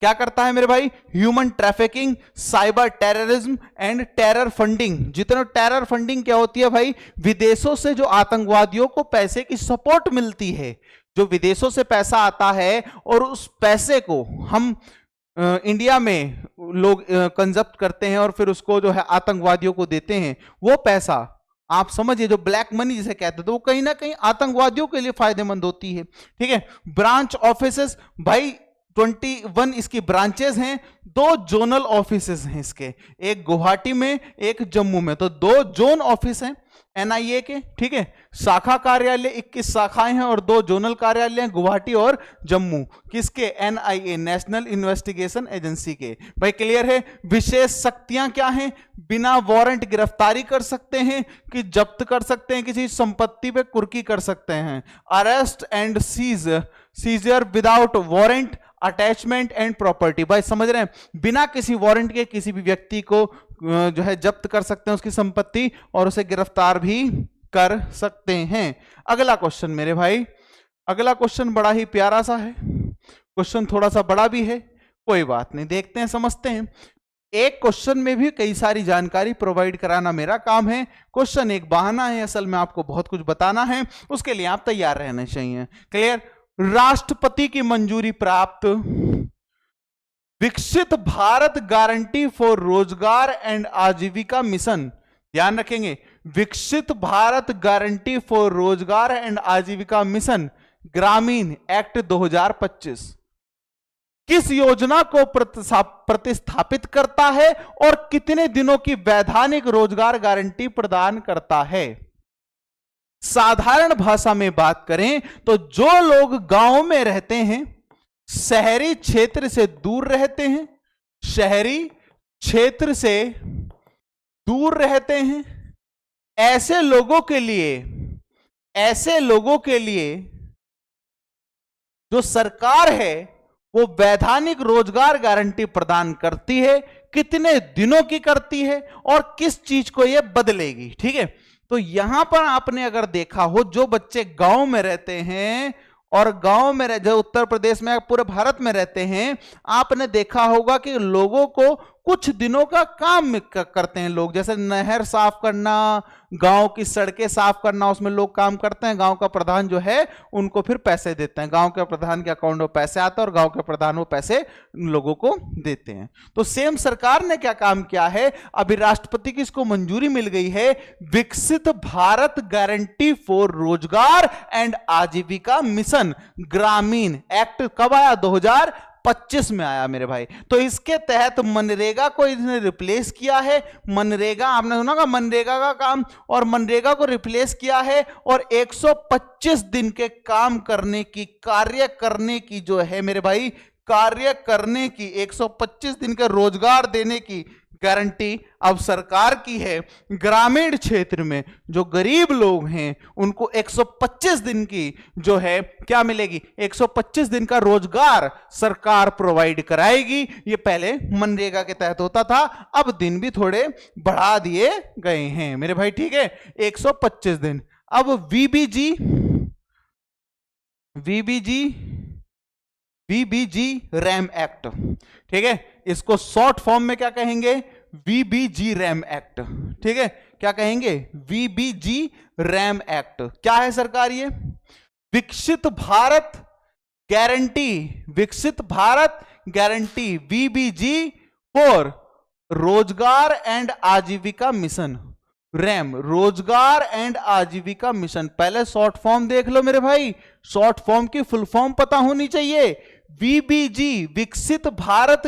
क्या करता है मेरे भाई? Human trafficking, cyber terrorism and terror funding. जितने टेरर फंडिंग क्या होती है भाई? विदेशों से जो आतंकवादियों को पैसे की सपोर्ट मिलती है, जो विदेशों से पैसा आता है और उस पैसे को हम इंडिया में लोग कंजप्ट करते हैं और फिर उसको जो है आतंकवादियों को देते हैं। वो पैसा आप समझिए, जो ब्लैक मनी जिसे कहते हैं, तो वो कहीं ना कहीं आतंकवादियों के लिए फायदेमंद होती है। ठीक है, ब्रांच ऑफिसेस, भाई 21 इसकी ब्रांचेस हैं। 2 जोनल ऑफिसेस हैं इसके, एक गुवाहाटी में, एक जम्मू में, तो 2 जोन ऑफिस हैं एनआईए के। ठीक है, शाखा कार्यालय 21 शाखाएं हैं और 2 जोनल कार्यालय हैं, गुवाहाटी और जम्मू। किसके? एनआईए, नेशनल इन्वेस्टिगेशन एजेंसी के। भाई क्लियर है? विशेष शक्तियां क्या हैं? बिना वारंट गिरफ्तारी कर सकते हैं, कि जब्त कर सकते हैं, किसी संपत्ति पे कुर्की कर सकते हैं। Arrest and seizure without warrant, attachment and property. भाई समझ रहे हैं? बिना किसी वारंट के किसी भी व्यक्ति को जो है जब्त कर सकते हैं उसकी संपत्ति, और उसे गिरफ्तार भी कर सकते हैं। अगला क्वेश्चन मेरे भाई, अगला क्वेश्चन बड़ा ही प्यारा सा है, क्वेश्चन थोड़ा सा बड़ा भी है, कोई बात नहीं, देखते हैं, समझते हैं। एक क्वेश्चन में भी कई सारी जानकारी प्रोवाइड कराना मेरा काम है। क्वेश्चन एक बहाना है, असल में आपको बहुत कुछ बताना है, उसके लिए आप तैयार रहना चाहिए। क्लियर? राष्ट्रपति की मंजूरी प्राप्त विकसित भारत गारंटी फॉर रोजगार एंड आजीविका मिशन, ध्यान रखेंगे, विकसित भारत गारंटी फॉर रोजगार एंड आजीविका मिशन ग्रामीण एक्ट 2025 किस योजना को प्रतिस्थापित करता है और कितने दिनों की वैधानिक रोजगार गारंटी प्रदान करता है? साधारण भाषा में बात करें तो जो लोग गांव में रहते हैं, शहरी क्षेत्र से दूर रहते हैं, शहरी क्षेत्र से दूर रहते हैं, ऐसे लोगों के लिए जो सरकार है वो वैधानिक रोजगार गारंटी प्रदान करती है। कितने दिनों की करती है और किस चीज को ये बदलेगी? ठीक है, तो यहां पर आपने अगर देखा हो, जो बच्चे गांव में रहते हैं और गांव में जो उत्तर प्रदेश में पूरे भारत में रहते हैं, आपने देखा होगा कि लोगों को कुछ दिनों का काम करते हैं लोग, जैसे नहर साफ करना, गांव की सड़कें साफ करना, उसमें लोग काम करते हैं। गांव का प्रधान जो है उनको फिर पैसे देते हैं, गांव के प्रधान के अकाउंट में पैसे आते हैं और गांव के प्रधान वो पैसे लोगों को देते हैं। तो सेम सरकार ने क्या काम किया है, अभी राष्ट्रपति की इसको मंजूरी मिल गई है, विकसित भारत गारंटी फॉर रोजगार एंड आजीविका मिशन ग्रामीण एक्ट कब आया? 2025 में आया मेरे भाई। तो इसके तहत मनरेगा को इसने रिप्लेस किया है। मनरेगा आपने सुना का मनरेगा का काम, और मनरेगा को रिप्लेस किया है और 125 दिन के काम करने की, कार्य करने की जो है मेरे भाई, कार्य करने की 125 दिन का रोजगार देने की गारंटी अब सरकार की है। ग्रामीण क्षेत्र में जो गरीब लोग हैं उनको 125 दिन की जो है क्या मिलेगी? 125 दिन का रोजगार सरकार प्रोवाइड कराएगी। ये पहले मनरेगा के तहत होता था, अब दिन भी थोड़े बढ़ा दिए गए हैं मेरे भाई। ठीक है, 125 दिन। अब वीबीजी रैम एक्ट, ठीक है, इसको शॉर्ट फॉर्म में क्या कहेंगे? VBG RAM act. ठीक है, क्या कहेंगे? VBG RAM act. क्या है सरकार? ये विकसित भारत गारंटी वीबीजी फॉर रोजगार एंड आजीविका मिशन, रैम, रोजगार एंड आजीविका मिशन। पहले शॉर्ट फॉर्म देख लो मेरे भाई, शॉर्ट फॉर्म की फुल फॉर्म पता होनी चाहिए। वीबीजी विकसित भारत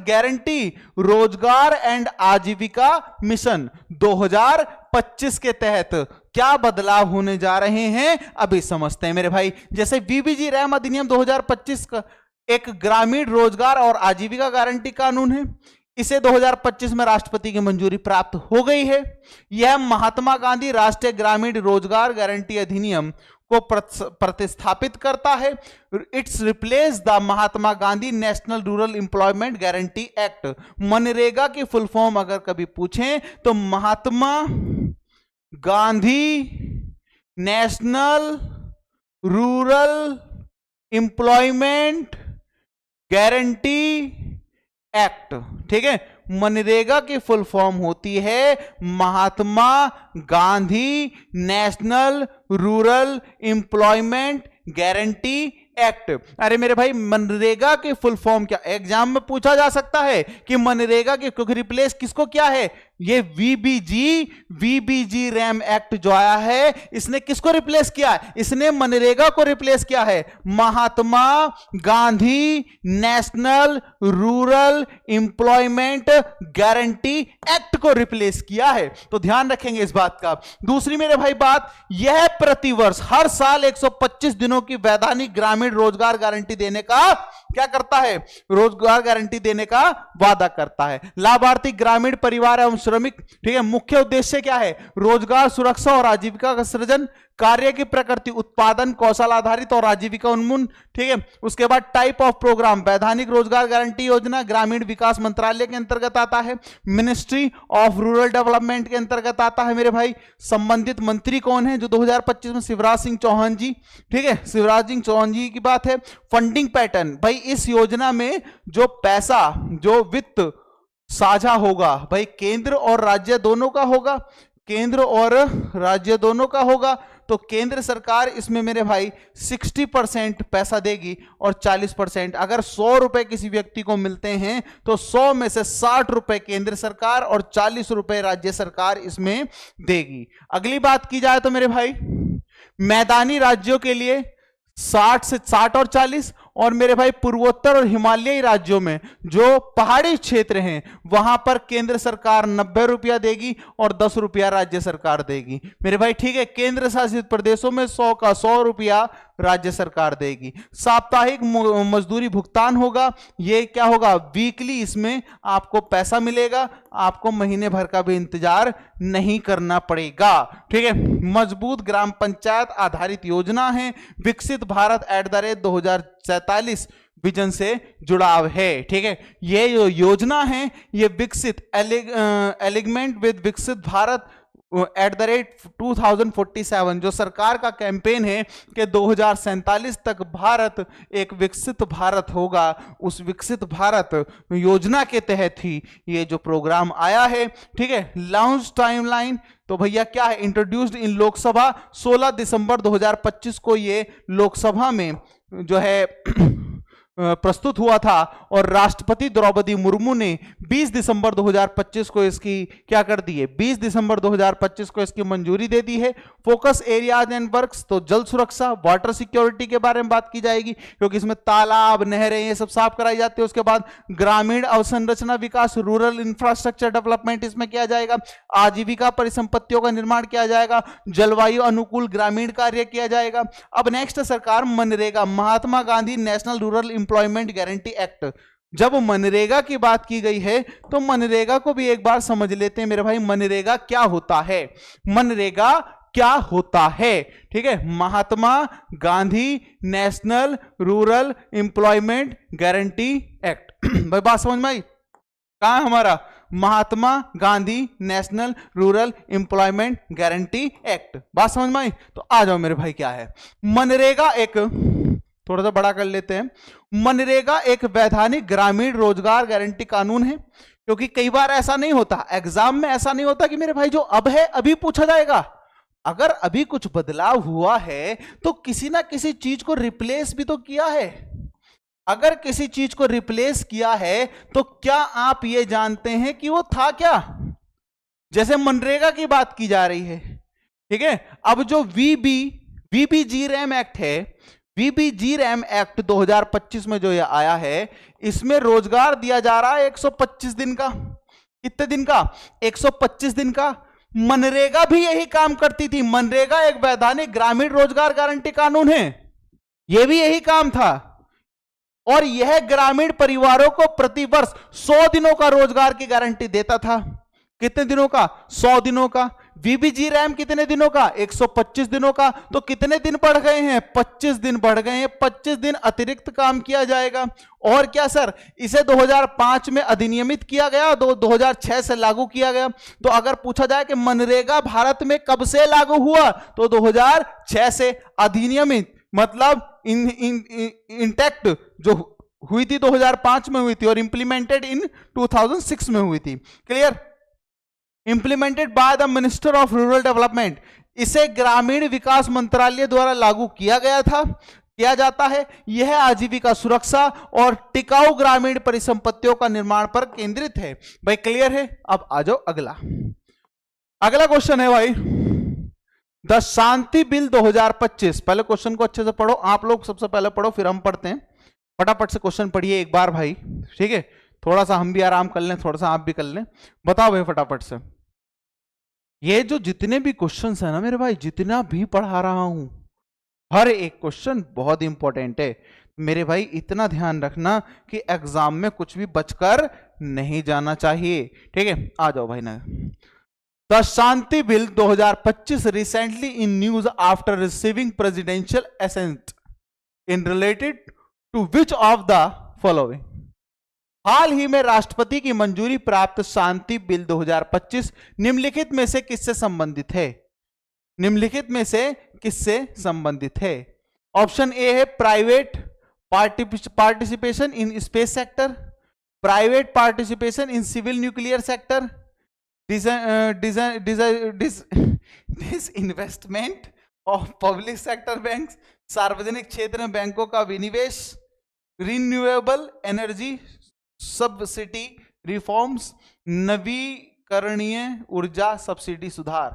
गारंटी रोजगार एंड आजीविका मिशन 2025 के तहत क्या बदलाव होने जा रहे हैं अभी समझते हैं मेरे भाई। जैसे वीबीजी रैम अधिनियम 2025 का एक ग्रामीण रोजगार और आजीविका गारंटी कानून है, इसे 2025 में राष्ट्रपति की मंजूरी प्राप्त हो गई है। यह महात्मा गांधी राष्ट्रीय ग्रामीण रोजगार गारंटी अधिनियम को प्रतिस्थापित करता है। It's replace the Mahatma Gandhi national rural employment guarantee act. मनरेगा की फुल फॉर्म अगर कभी पूछें तो Mahatma Gandhi national rural employment guarantee act. ठीक है, मनरेगा की फुल फॉर्म होती है Mahatma Gandhi national rural employment guarantee act. अरे मेरे भाई, मनरेगा की फुल फॉर्म क्या? एग्जाम में पूछा जा सकता है कि मनरेगा की, क्योंकि रिप्लेस किसको किया है? ये वीबीजी रैम एक्ट जो आया है, इसने किसको रिप्लेस किया है? इसने मनरेगा को रिप्लेस किया है, Mahatma Gandhi national rural employment guarantee act को रिप्लेस किया है। तो ध्यान रखेंगे इस बात का। दूसरी मेरे भाई बात, यह प्रतिवर्ष हर साल 125 दिनों की वैधानिक ग्रामीण रोजगार गारंटी देने का क्या करता है? रोजगार गारंटी देने का वादा करता है। लाभार्थी ग्रामीण परिवार एवं श्रमिक। ठीक है, मुख्य उद्देश्य क्या है? रोजगार, सुरक्षा और आजीविका का सृजन। कार्य की प्रकृति उत्पादन, कौशल आधारित और आजीविका उन्मुख। ठीक है, उसके बाद टाइप ऑफ प्रोग्राम, वैधानिक रोजगार गारंटी योजना ग्रामीण विकास मंत्रालय के अंतर्गत आता है, मिनिस्ट्री ऑफ रूरल डेवलपमेंट के अंतर्गत आता है मेरे भाई। संबंधित मंत्री कौन है? जो 2025 में शिवराज सिंह चौहान जी। ठीक है, शिवराज सिंह चौहान जी की बात है। फंडिंग पैटर्न, भाई इस योजना में जो पैसा, जो वित्त साझा होगा, भाई केंद्र और राज्य दोनों का होगा, केंद्र और राज्य दोनों का होगा। तो केंद्र सरकार इसमें मेरे भाई 60% पैसा देगी और 40%, अगर 100 रुपए किसी व्यक्ति को मिलते हैं तो 100 में से 60 रुपए केंद्र सरकार और 40 रुपए राज्य सरकार इसमें देगी। अगली बात की जाए तो मेरे भाई मैदानी राज्यों के लिए 60 और 40, और मेरे भाई पूर्वोत्तर और हिमालयी राज्यों में जो पहाड़ी क्षेत्र हैं वहां पर केंद्र सरकार 90 रुपया देगी और 10 रुपया राज्य सरकार देगी। मेरे भाई ठीक है, केंद्र शासित प्रदेशों में 100 का 100 रुपया राज्य सरकार देगी। साप्ताहिक मजदूरी भुगतान होगा, ये क्या होगा, वीकली इसमें आपको पैसा मिलेगा, आपको महीने भर का भी इंतजार नहीं करना पड़ेगा। ठीक है, मजबूत ग्राम पंचायत आधारित योजना है, विकसित भारत @2047 विजन से जुड़ाव है। ठीक है, ये जो योजना है ये विकसित एलिगमेंट विद विकसित भारत @2047 जो सरकार का कैंपेन है कि 2047 तक भारत एक विकसित भारत होगा, उस विकसित भारत योजना के तहत ही ये जो प्रोग्राम आया है। ठीक है, लॉन्च टाइमलाइन तो भैया क्या है, इंट्रोड्यूस्ड इन लोकसभा 16 दिसंबर 2025 को ये लोकसभा में जो है प्रस्तुत हुआ था और राष्ट्रपति द्रौपदी मुर्मू ने 20 दिसंबर 2025 को इसकी क्या कर दी है, 20 दिसंबर 2025 को इसकी मंजूरी दे दी है। फोकस एरियाज एंड वर्क्स तो जल सुरक्षा, वाटर सिक्योरिटी के बारे में बात की जाएगी क्योंकि इसमें तालाब, नहरें ये सब साफ कराई जाती है। उसके बाद ग्रामीण अवसंरचना विकास, रूरल इंफ्रास्ट्रक्चर डेवलपमेंट इसमें किया जाएगा, आजीविका परिसंपत्तियों का निर्माण किया जाएगा, जलवायु अनुकूल ग्रामीण कार्य किया जाएगा। अब नेक्स्ट सरकार मनरेगा, Mahatma Gandhi national rural employment guarantee act. जब मनरेगा की बात की गई है तो मनरेगा को भी एक बार समझ लेते हैं मेरे भाई, मनरेगा क्या होता है, मनरेगा क्या होता है। ठीक है, Mahatma Gandhi national rural employment guarantee act. भाई बात समझ में आई, कहां है हमारा Mahatma Gandhi national rural employment guarantee act, बात समझ में आई। तो आ जाओ मेरे भाई, क्या है मनरेगा, एक थोड़ा सा बड़ा कर लेते हैं। मनरेगा एक वैधानिक ग्रामीण रोजगार गारंटी कानून है, क्योंकि कई बार ऐसा नहीं होता, एग्जाम में ऐसा नहीं होता कि मेरे भाई जो अब है अभी पूछा जाएगा। अगर अभी कुछ बदलाव हुआ है तो किसी ना किसी चीज को रिप्लेस भी तो किया है। अगर किसी चीज को रिप्लेस किया है तो क्या आप ये जानते हैं कि वो था क्या। जैसे मनरेगा की बात की जा रही है, ठीक है, अब जो वीबीजीरैम एक्ट है, वीबीजीरैम एक्ट 2025 में जो ये आया है, इसमें रोजगार दिया जा रहा है 125 दिन का। कितने दिन का, 125 दिन का। मनरेगा भी यही काम करती थी, मनरेगा एक वैधानिक ग्रामीण रोजगार गारंटी कानून है, यह भी यही काम था, और यह ग्रामीण परिवारों को प्रतिवर्ष 100 दिनों का रोजगार की गारंटी देता था। कितने दिनों का, 100 दिनों का। वीबीजीरैम कितने दिनों का, 125 दिनों का। तो कितने दिन बढ़ गए हैं, 25 दिन बढ़ गए हैं, 25 दिन अतिरिक्त काम किया जाएगा। और क्या सर, इसे 2005 में अधिनियमित किया गया, 2006 से लागू किया गया। तो अगर पूछा जाए कि मनरेगा भारत में कब से लागू हुआ, तो 2006 से अधिनियमित, मतलब इंटैक्ट जो हुई थी 2005 में हुई थी और इंप्लीमेंटेड इन 2006 में हुई थी। Clear, implemented by the minister of rural development. इसे ग्रामीण विकास मंत्रालय द्वारा लागू किया गया था, किया जाता है। यह आजीविका सुरक्षा और टिकाऊ ग्रामीण परिसंपत्तियों का निर्माण पर केंद्रित है। भाई क्लियर है। अब आ जाओ अगला क्वेश्चन है भाई, द शांति बिल 2025। पहले क्वेश्चन को अच्छे से पढ़ो, आप लोग सबसे पहले पढ़ो फिर हम पढ़ते हैं। फटाफट से क्वेश्चन पढ़िए एक बार भाई, ठीक है, थोड़ा सा हम भी आराम कर लें, थोड़ा सा आप भी कर लें। बताओ भाई फटाफट से। ये जो जितने भी क्वेश्चंस है ना मेरे भाई, जितना भी पढ़ा रहा हूं, हर एक क्वेश्चन बहुत इंपॉर्टेंट है मेरे भाई। इतना ध्यान रखना कि एग्जाम में कुछ भी बचकर नहीं जाना चाहिए, ठीक है। आ जाओ भाई ना। The Shanti bill 2025 recently in news after receiving presidential assent in related to which of the following. हाल ही में राष्ट्रपति की मंजूरी प्राप्त शांति बिल 2025 निम्नलिखित में से किससे संबंधित है, निम्नलिखित में से किससे संबंधित है। ऑप्शन ए है private participation in space sector, private participation in civil nuclear sector, disinvestment of public sector bank, सार्वजनिक क्षेत्र में बैंकों का विनिवेश, रिन्यूएबल एनर्जी सब्सिडी रिफॉर्म्स, नवीकरणीय ऊर्जा सब्सिडी सुधार।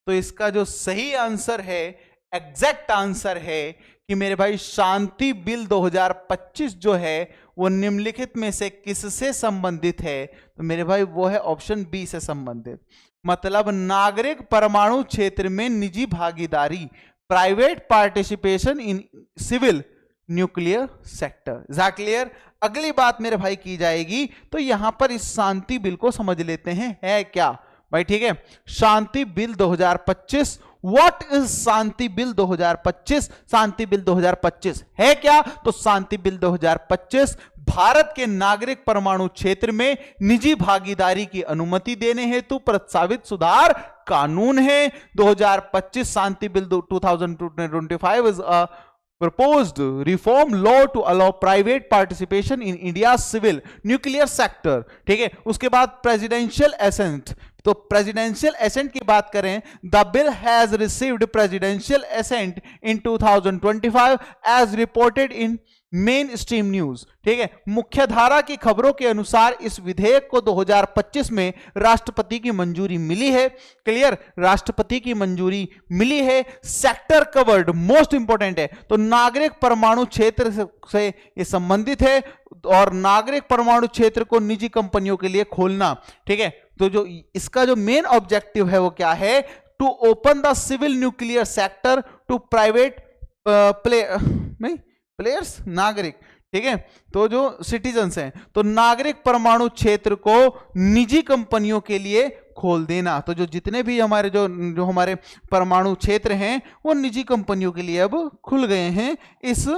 तो इसका जो सही आंसर है, एग्जैक्ट आंसर है कि मेरे भाई शांति बिल 2025 जो है वो निम्नलिखित में से किससे संबंधित है? तो मेरे भाई वो है ऑप्शन बी से संबंधित। मतलब नागरिक परमाणु क्षेत्र में निजी भागीदारी, private participation in civil nuclear sector. Is that clear? अगली बात मेरे भाई की जाएगी, तो यहां पर इस शांति बिल को समझ लेते हैं है क्या भाई। ठीक है, Shanti bill 2025, what is Shanti bill 2025? Shanti bill 2025 है क्या? तो शांति बिल 2025 भारत के नागरिक परमाणु क्षेत्र में निजी भागीदारी की अनुमति देने हेतु प्रस्तावित सुधार कानून है। 2025 Shanti bill 2025 is a proposed reform law to allow private participation in India's civil nuclear sector। ठीक है, उसके बाद प्रेसिडेंशियल एसेंट, तो प्रेसिडेंशियल एसेंट की बात करें, the bill has received presidential assent in 2025 as reported in mainstream news. ठीक है, मुख्य धारा की खबरों के अनुसार इस विधेयक को 2025 में राष्ट्रपति की मंजूरी मिली है। क्लियर, राष्ट्रपति की मंजूरी मिली है। सेक्टर कवर्ड मोस्ट इंपॉर्टेंट है, तो नागरिक परमाणु क्षेत्र से ये संबंधित है और नागरिक परमाणु क्षेत्र को निजी कंपनियों के लिए खोलना। ठीक है, तो जो इसका जो मेन ऑब्जेक्टिव है वो क्या है? To open the civil nuclear sector to private players, नागरिक। ठीक है, तो जो सिटीजन्स हैं, तो नागरिक परमाणु क्षेत्र को निजी कंपनियों के लिए खोल देना। तो जो जितने भी हमारे जो हमारे परमाणु क्षेत्र हैं वो निजी कंपनियों के लिए अब खुल गए हैं इस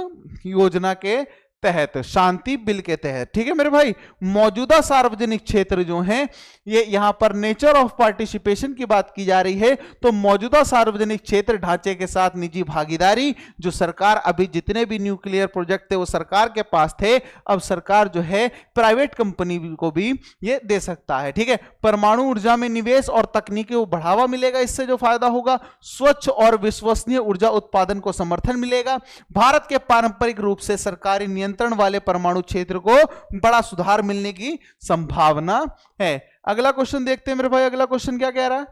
योजना के तहत, शांति बिल के तहत। ठीक है मेरे भाई, मौजूदा सार्वजनिक क्षेत्र जो हैं, ये यहां पर नेचर ऑफ पार्टिसिपेशन की बात की जा रही है, तो मौजूदा सार्वजनिक क्षेत्र ढांचे के साथ निजी भागीदारी, जो सरकार अभी जितने भी न्यूक्लियर प्रोजेक्ट थे वो सरकार के पास थे, अब सरकार जो है प्राइवेट कंपनी को भी ये दे सकता है। ठीक है, परमाणु ऊर्जा में निवेश और तकनीकी को बढ़ावा मिलेगा, इससे जो फायदा होगा, स्वच्छ और विश्वसनीय ऊर्जा उत्पादन को समर्थन मिलेगा। भारत के पारंपरिक रूप से सरकारी नियंत्रण वाले परमाणु क्षेत्र को बड़ा सुधार मिलने की संभावना है। अगला क्वेश्चन देखते हैं मेरे भाई, अगला क्वेश्चन क्या कह रहा है?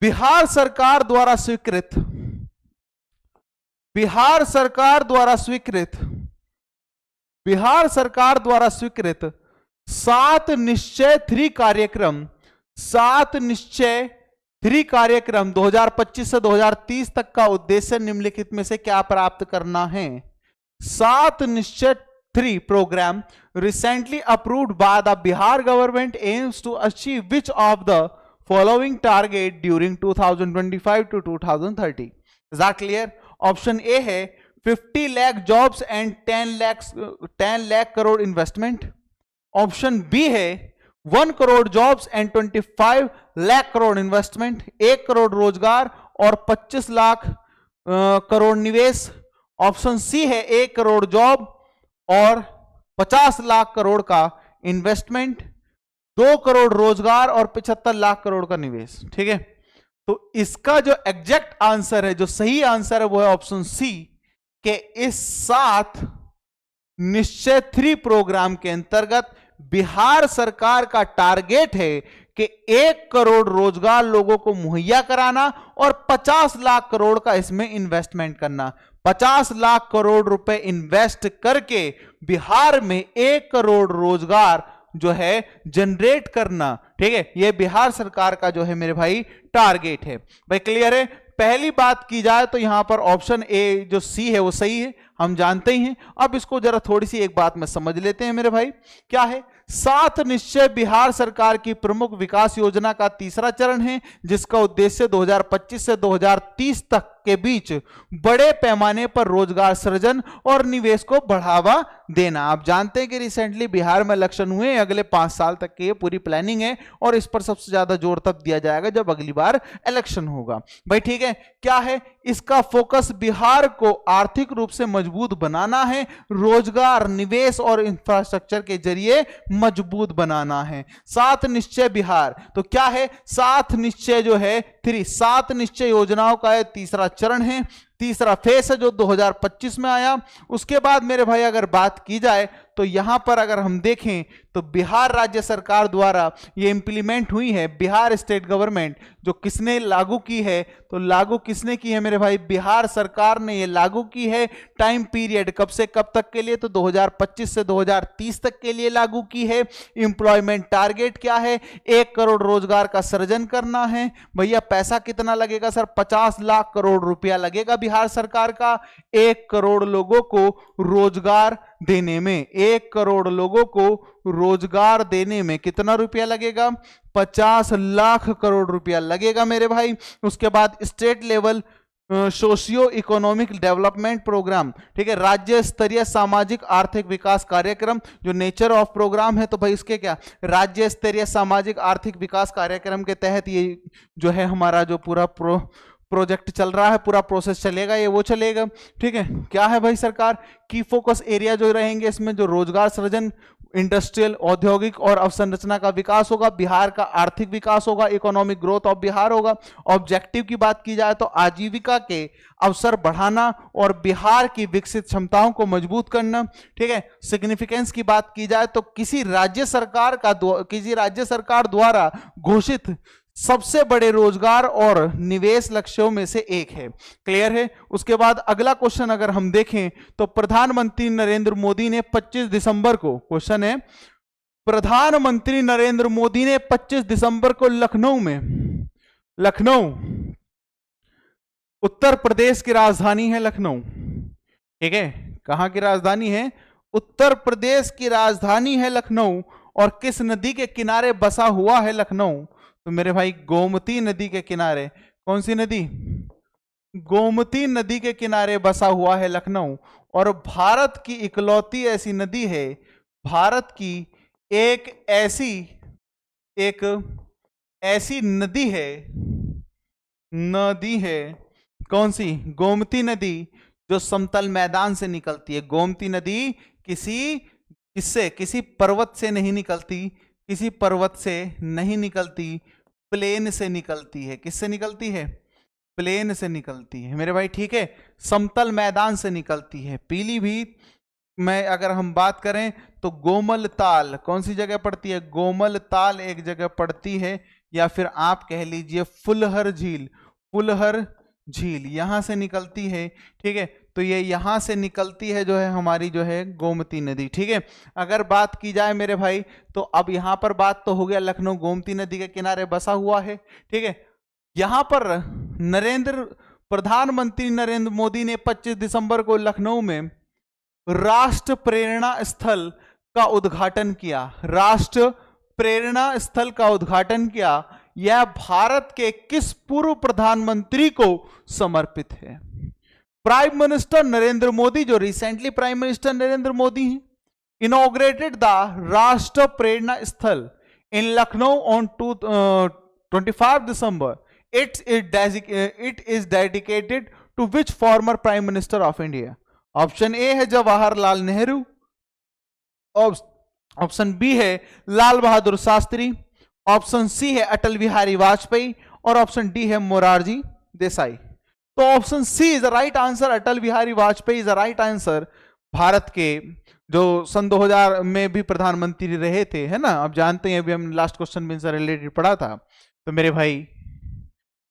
बिहार सरकार द्वारा स्वीकृत, बिहार सरकार द्वारा स्वीकृत, बिहार सरकार द्वारा स्वीकृत 7 निश्चय 3 कार्यक्रम, 7 निश्चय 3 कार्यक्रम 2025 से 2030 तक का उद्देश्य निम्नलिखित में से क्या प्राप्त करना है? 7 निश्चय 3 program recently approved by the Bihar government aims to achieve which of the following target during 2025 to 2030? Is that clear? Option A है 50 lakh jobs and 10 lakh crore investment. Option B है 1 crore jobs and 25 lakh crore investment, 1 crore रोजगार और 25 लाख करोड़ निवेश। Option C है 1 crore job और 50 लाख करोड़ का investment, 2 crore रोजगार और 75 लाख करोड़ का निवेश। ठीक है, तो इसका जो एग्जैक्ट आंसर है, जो सही आंसर है वो है ऑप्शन सी, के इस 7 निश्चय 3 प्रोग्राम के अंतर्गत बिहार सरकार का टारगेट है कि 1 करोड़ रोजगार लोगों को मुहैया कराना और 50 लाख करोड़ का इसमें इन्वेस्टमेंट करना। 50 लाख करोड़ रुपए इन्वेस्ट करके बिहार में 1 करोड़ रोजगार जो है जनरेट करना। ठीक है, यह बिहार सरकार का जो है मेरे भाई टारगेट है। भाई क्लियर है? पहली बात की जाए तो यहां पर ऑप्शन ए जो सी है वो सही है, हम जानते ही हैं। अब इसको जरा थोड़ी सी एक बात में समझ लेते हैं मेरे भाई, क्या है? 7 निश्चय बिहार सरकार की प्रमुख विकास योजना का तीसरा चरण है, जिसका उद्देश्य 2025 से 2030 तक के बीच बड़े पैमाने पर रोजगार सृजन और निवेश को बढ़ावा देना। आप जानते हैं कि रिसेंटली बिहार में इलेक्शन हुए, अगले 5 साल तक की पूरी प्लानिंग है और इस पर सबसे ज्यादा जोर तब दिया जाएगा जब अगली बार इलेक्शन होगा। भाई ठीक है, क्या है इसका फोकस? बिहार को आर्थिक रूप से मजबूत बनाना है, रोजगार, निवेश और इंफ्रास्ट्रक्चर के जरिए मजबूत बनाना है। 7 निश्चय बिहार, तो क्या है? 7 निश्चय जो है 7 निश्चय योजनाओं का है तीसरा चरण है, तीसरा फेस है जो 2025 में आया। उसके बाद मेरे भाई अगर बात की जाए तो यहां पर अगर हम देखें तो बिहार राज्य सरकार द्वारा ये इंप्लीमेंट हुई है, बिहार स्टेट गवर्नमेंट, जो किसने लागू की है, तो लागू किसने की है मेरे भाई, बिहार सरकार ने ये लागू की है। टाइम पीरियड कब से कब तक के लिए, तो 2025 से 2030 तक के लिए लागू की है। एम्प्लॉयमेंट टारगेट क्या है, 1 करोड़ रोजगार का सृजन करना है। भैया पैसा कितना लगेगा सर, 50 लाख करोड़ रुपया लगेगा बिहार सरकार का 1 करोड़ लोगों को रोजगार देने में। 1 करोड़ लोगों को रोजगार देने में कितना रुपया लगेगा, 50 लाख करोड़ रुपया लगेगा मेरे भाई। उसके बाद state level socio economic development programme, ठीक है, राज्य स्तरीय सामाजिक आर्थिक विकास कार्यक्रम, जो नेचर ऑफ प्रोग्राम है, तो भाई इसके क्या, राज्य स्तरीय सामाजिक आर्थिक विकास कार्यक्रम के तहत ये जो है हमारा जो पूरा प्रोजेक्ट चल रहा है, पूरा प्रोसेस चलेगा, ये वो चलेगा, ठीक है। क्या है भाई सरकार की फोकस एरिया जो रहेंगे इसमें, जो रोजगार सृजन, इंडस्ट्रियल, औद्योगिक और अवसंरचना का विकास होगा, बिहार का आर्थिक विकास होगा, इकोनॉमिक ग्रोथ ऑफ बिहार होगा। ऑब्जेक्टिव की बात की जाए तो आजीविका के अवसर बढ़ाना और बिहार की विकसित क्षमताओं को मजबूत करना, ठीक है। सिग्निफिकेंस की बात की जाए तो किसी राज्य सरकार द्वारा घोषित सबसे बड़े रोजगार और निवेश लक्ष्यों में से एक है। क्लियर है। उसके बाद अगला क्वेश्चन अगर हम देखें तो प्रधानमंत्री नरेंद्र मोदी ने 25 दिसंबर को, क्वेश्चन है, प्रधानमंत्री नरेंद्र मोदी ने 25 दिसंबर को लखनऊ उत्तर प्रदेश की राजधानी है लखनऊ, ठीक है, कहां की राजधानी है, उत्तर प्रदेश की राजधानी है लखनऊ। और किस नदी के किनारे बसा हुआ है लखनऊ, तो मेरे भाई गोमती नदी के किनारे। कौन सी नदी, गोमती नदी के किनारे बसा हुआ है लखनऊ। और भारत की इकलौती ऐसी नदी है, भारत की एक ऐसी नदी है, कौन सी, गोमती नदी, जो समतल मैदान से निकलती है। गोमती नदी किसी पर्वत से नहीं निकलती, किसी पर्वत से नहीं निकलती, प्लेन से निकलती है। किससे निकलती है, प्लेन से निकलती है मेरे भाई, ठीक है, समतल मैदान से निकलती है। पीलीभीत में अगर हम बात करें तो गोमलताल कौन सी जगह पड़ती है, गोमलताल एक जगह पड़ती है, या फिर आप कह लीजिए फुलहर झील यहां से निकलती है, ठीक है। तो ये यहां से निकलती है जो है हमारी जो है गोमती नदी, ठीक है। अगर बात की जाए मेरे भाई तो अब यहां पर बात तो हो गया, लखनऊ गोमती नदी के किनारे बसा हुआ है, ठीक है। यहां पर प्रधानमंत्री नरेंद्र मोदी ने 25 दिसंबर को लखनऊ में राष्ट्र प्रेरणा स्थल का उद्घाटन किया। राष्ट्र प्रेरणा स्थल का उद्घाटन किया। यह भारत के किस पूर्व प्रधानमंत्री को समर्पित है, प्राइम मिनिस्टर नरेंद्र मोदी, जो recently prime minister Narendra Modi हैं, inaugurated the Rashtra Prerna Sthal in Lucknow on 25 December. It is dedicated to which former prime minister of India. Option A है जवाहरलाल नेहरू, ऑप्शन बी है लाल बहादुर शास्त्री, ऑप्शन सी है अटल बिहारी वाजपेयी, और ऑप्शन डी है मोरारजी देसाई। तो option C is the right answer, Atal Bihari Vajpayee is the right answer. Bharat के जो सन 2000 में भी प्रधानमंत्री रहे थे, है ना, आप जानते हैं, अभी हम लास्ट क्वेश्चन में इनसे रिलेटेड पढ़ा था। तो मेरे भाई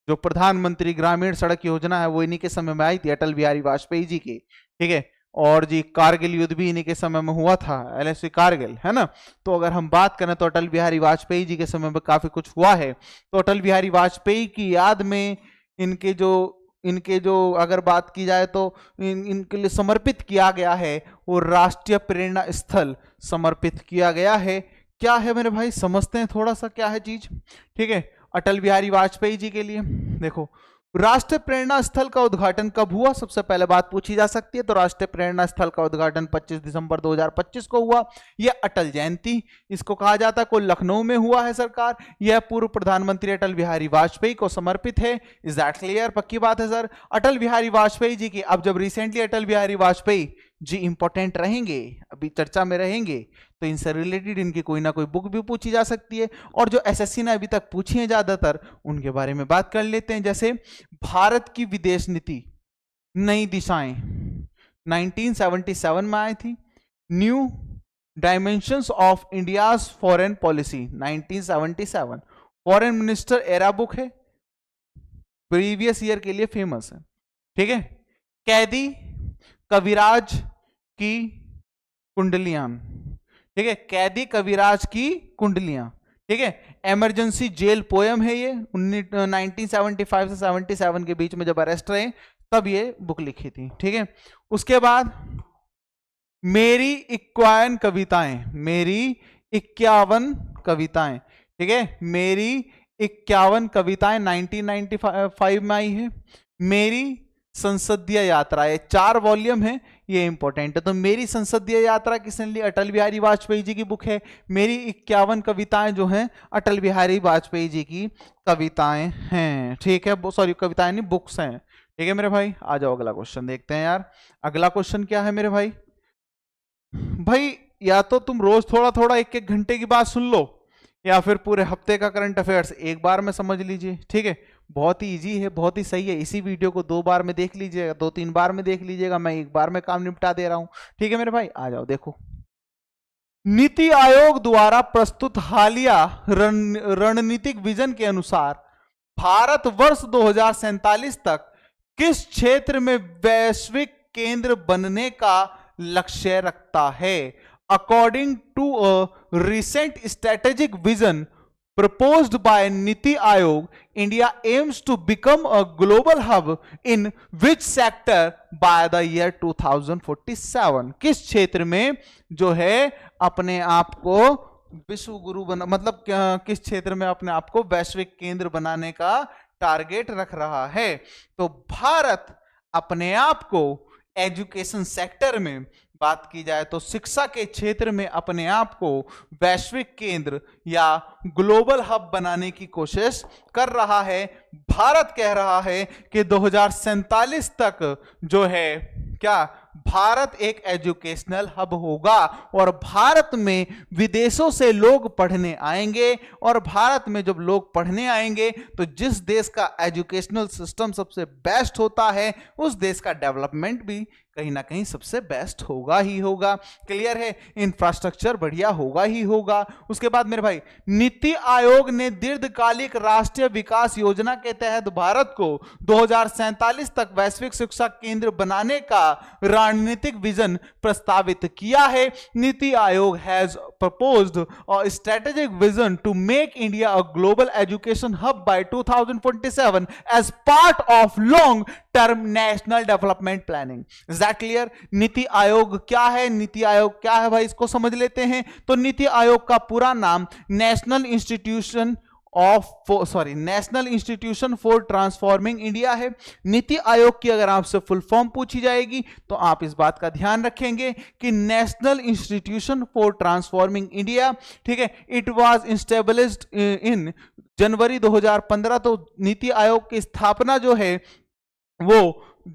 जो प्रधानमंत्री ग्रामीण सड़क योजना है वो इन्हीं के समय में आई थी, अटल बिहारी वाजपेयी जी की, ठीक है। और जी कारगिल युद्ध भी इन्हीं के समय में हुआ था, LSC कारगिल, है ना। तो अगर हम बात करें तो अटल बिहारी वाजपेयी जी के समय में काफी कुछ हुआ है। तो अटल बिहारी वाजपेयी की याद में इनके जो अगर बात की जाए तो इनके लिए समर्पित किया गया है, वो राष्ट्रीय प्रेरणा स्थल समर्पित किया गया है। क्या है मेरे भाई, समझते हैं थोड़ा सा क्या है चीज, ठीक है। अटल बिहारी वाजपेयी जी के लिए देखो, राष्ट्रीय प्रेरणा स्थल का उद्घाटन कब हुआ, सबसे पहले बात पूछी जा सकती है। तो राष्ट्रीय प्रेरणा स्थल का उद्घाटन 25 दिसंबर 2025 को हुआ। यह अटल जयंती इसको कहा जाता है, को लखनऊ में हुआ है सरकार। यह पूर्व प्रधानमंत्री अटल बिहारी वाजपेयी को समर्पित है। इज दैट क्लियर, पक्की बात है सर। अटल बिहारी वाजपेयी जी की, अब जब रिसेंटली अटल बिहारी वाजपेयी जो इंपॉर्टेंट रहेंगे, अभी चर्चा में रहेंगे, तो इनसे रिलेटेड इनकी कोई ना कोई बुक भी पूछी जा सकती है। और जो एसएससी ने अभी तक पूछी है ज्यादातर, उनके बारे में बात कर लेते हैं। जैसे भारत की विदेश नीति नई दिशाएं 1977 में आई थी। New dimensions of India's foreign policy 1977, foreign minister era book है, प्रीवियस ईयर के लिए फेमस है, ठीक है। कैदी कविराज की कुंडलियां, ठीक है, कैदी कविराज की कुंडलियां, ठीक है। इमरजेंसी जेल पोयम है ये, 1975 से 77 के बीच में जब अरेस्ट रहे तब ये बुक लिखी थी, ठीक है। उसके बाद मेरी 51 कविताएं, मेरी 51 कविताएं, ठीक है, मेरी 51 कविताएं 1995 में आई है। मेरी संसदीय यात्रा, ये 4 वॉल्यूम है, ये इंपॉर्टेंट है। तो मेरी संसदीय यात्रा किसने ली? अटल बिहारी वाजपेयी जी की बुक है। मेरी 51 कविताएं जो हैं अटल बिहारी वाजपेयी जी की कविताएं हैं, ठीक है, सॉरी कविताएं नहीं, बुक्स हैं, ठीक है मेरे भाई। आ जाओ अगला क्वेश्चन देखते हैं यार। अगला क्वेश्चन क्या है मेरे भाई? भाई या तो तुम रोज थोड़ा थोड़ा 1-1 घंटे की बात सुन लो, या फिर पूरे हफ्ते का करंट अफेयर्स एक बार में समझ लीजिए, ठीक है। बहुत ही इजी है, बहुत ही सही है। इसी वीडियो को 2 बार में देख लीजिएगा, 2-3 बार में देख लीजिएगा, मैं एक बार में काम निपटा दे रहा हूं, ठीक है मेरे भाई। आ जाओ देखो, नीति आयोग द्वारा प्रस्तुत हालिया रणनीतिक विजन के अनुसार भारत वर्ष 2047 तक किस क्षेत्र में वैश्विक केंद्र बनने का लक्ष्य रखता है? According to a recent strategic vision proposed by Niti Aayog, India aims to become a global hub in which sector by the year 2047? किस क्षेत्र में जो है अपने आप को विश्व गुरु बना, मतलब किस क्षेत्र में अपने आप को वैश्विक केंद्र बनाने का टारगेट रख रहा है? तो भारत अपने आप को एजुकेशन सेक्टर में बात की जाए तो शिक्षा के क्षेत्र में अपने आप को वैश्विक केंद्र या ग्लोबल हब बनाने की कोशिश कर रहा है। भारत कह रहा है कि 2047 तक जो है क्या भारत एक एजुकेशनल हब होगा, और भारत में विदेशों से लोग पढ़ने आएंगे, और भारत में जब लोग पढ़ने आएंगे तो जिस देश का एजुकेशनल सिस्टम सबसे बेस्ट होता है उस देश का डेवलपमेंट भी कहीं ना कहीं सबसे बेस्ट होगा ही होगा। क्लियर है? इंफ्रास्ट्रक्चर बढ़िया होगा ही होगा। उसके बाद मेरे भाई, नीति आयोग ने दीर्घकालिक राष्ट्रीय विकास योजना के तहत भारत को 2047 तक वैश्विक शिक्षा केंद्र बनाने का रणनीतिक विजन प्रस्तावित किया है। NITI Aayog has proposed a strategic vision to make India a global education hub by 2047 as part of long-term national development planning. Is that clear? NITI Aayog क्या है? नीति आयोग क्या है भाई, इसको समझ लेते हैं। तो नीति आयोग का पूरा नाम national institution for transforming India है। नीति आयोग की अगर आपसे फुल फॉर्म पूछी जाएगी तो आप इस बात का ध्यान रखेंगे कि national institution for transforming India, ठीक है, इट वाज एस्टैब्लिश्ड इन जनवरी 2015। तो नीति आयोग की स्थापना जो है वो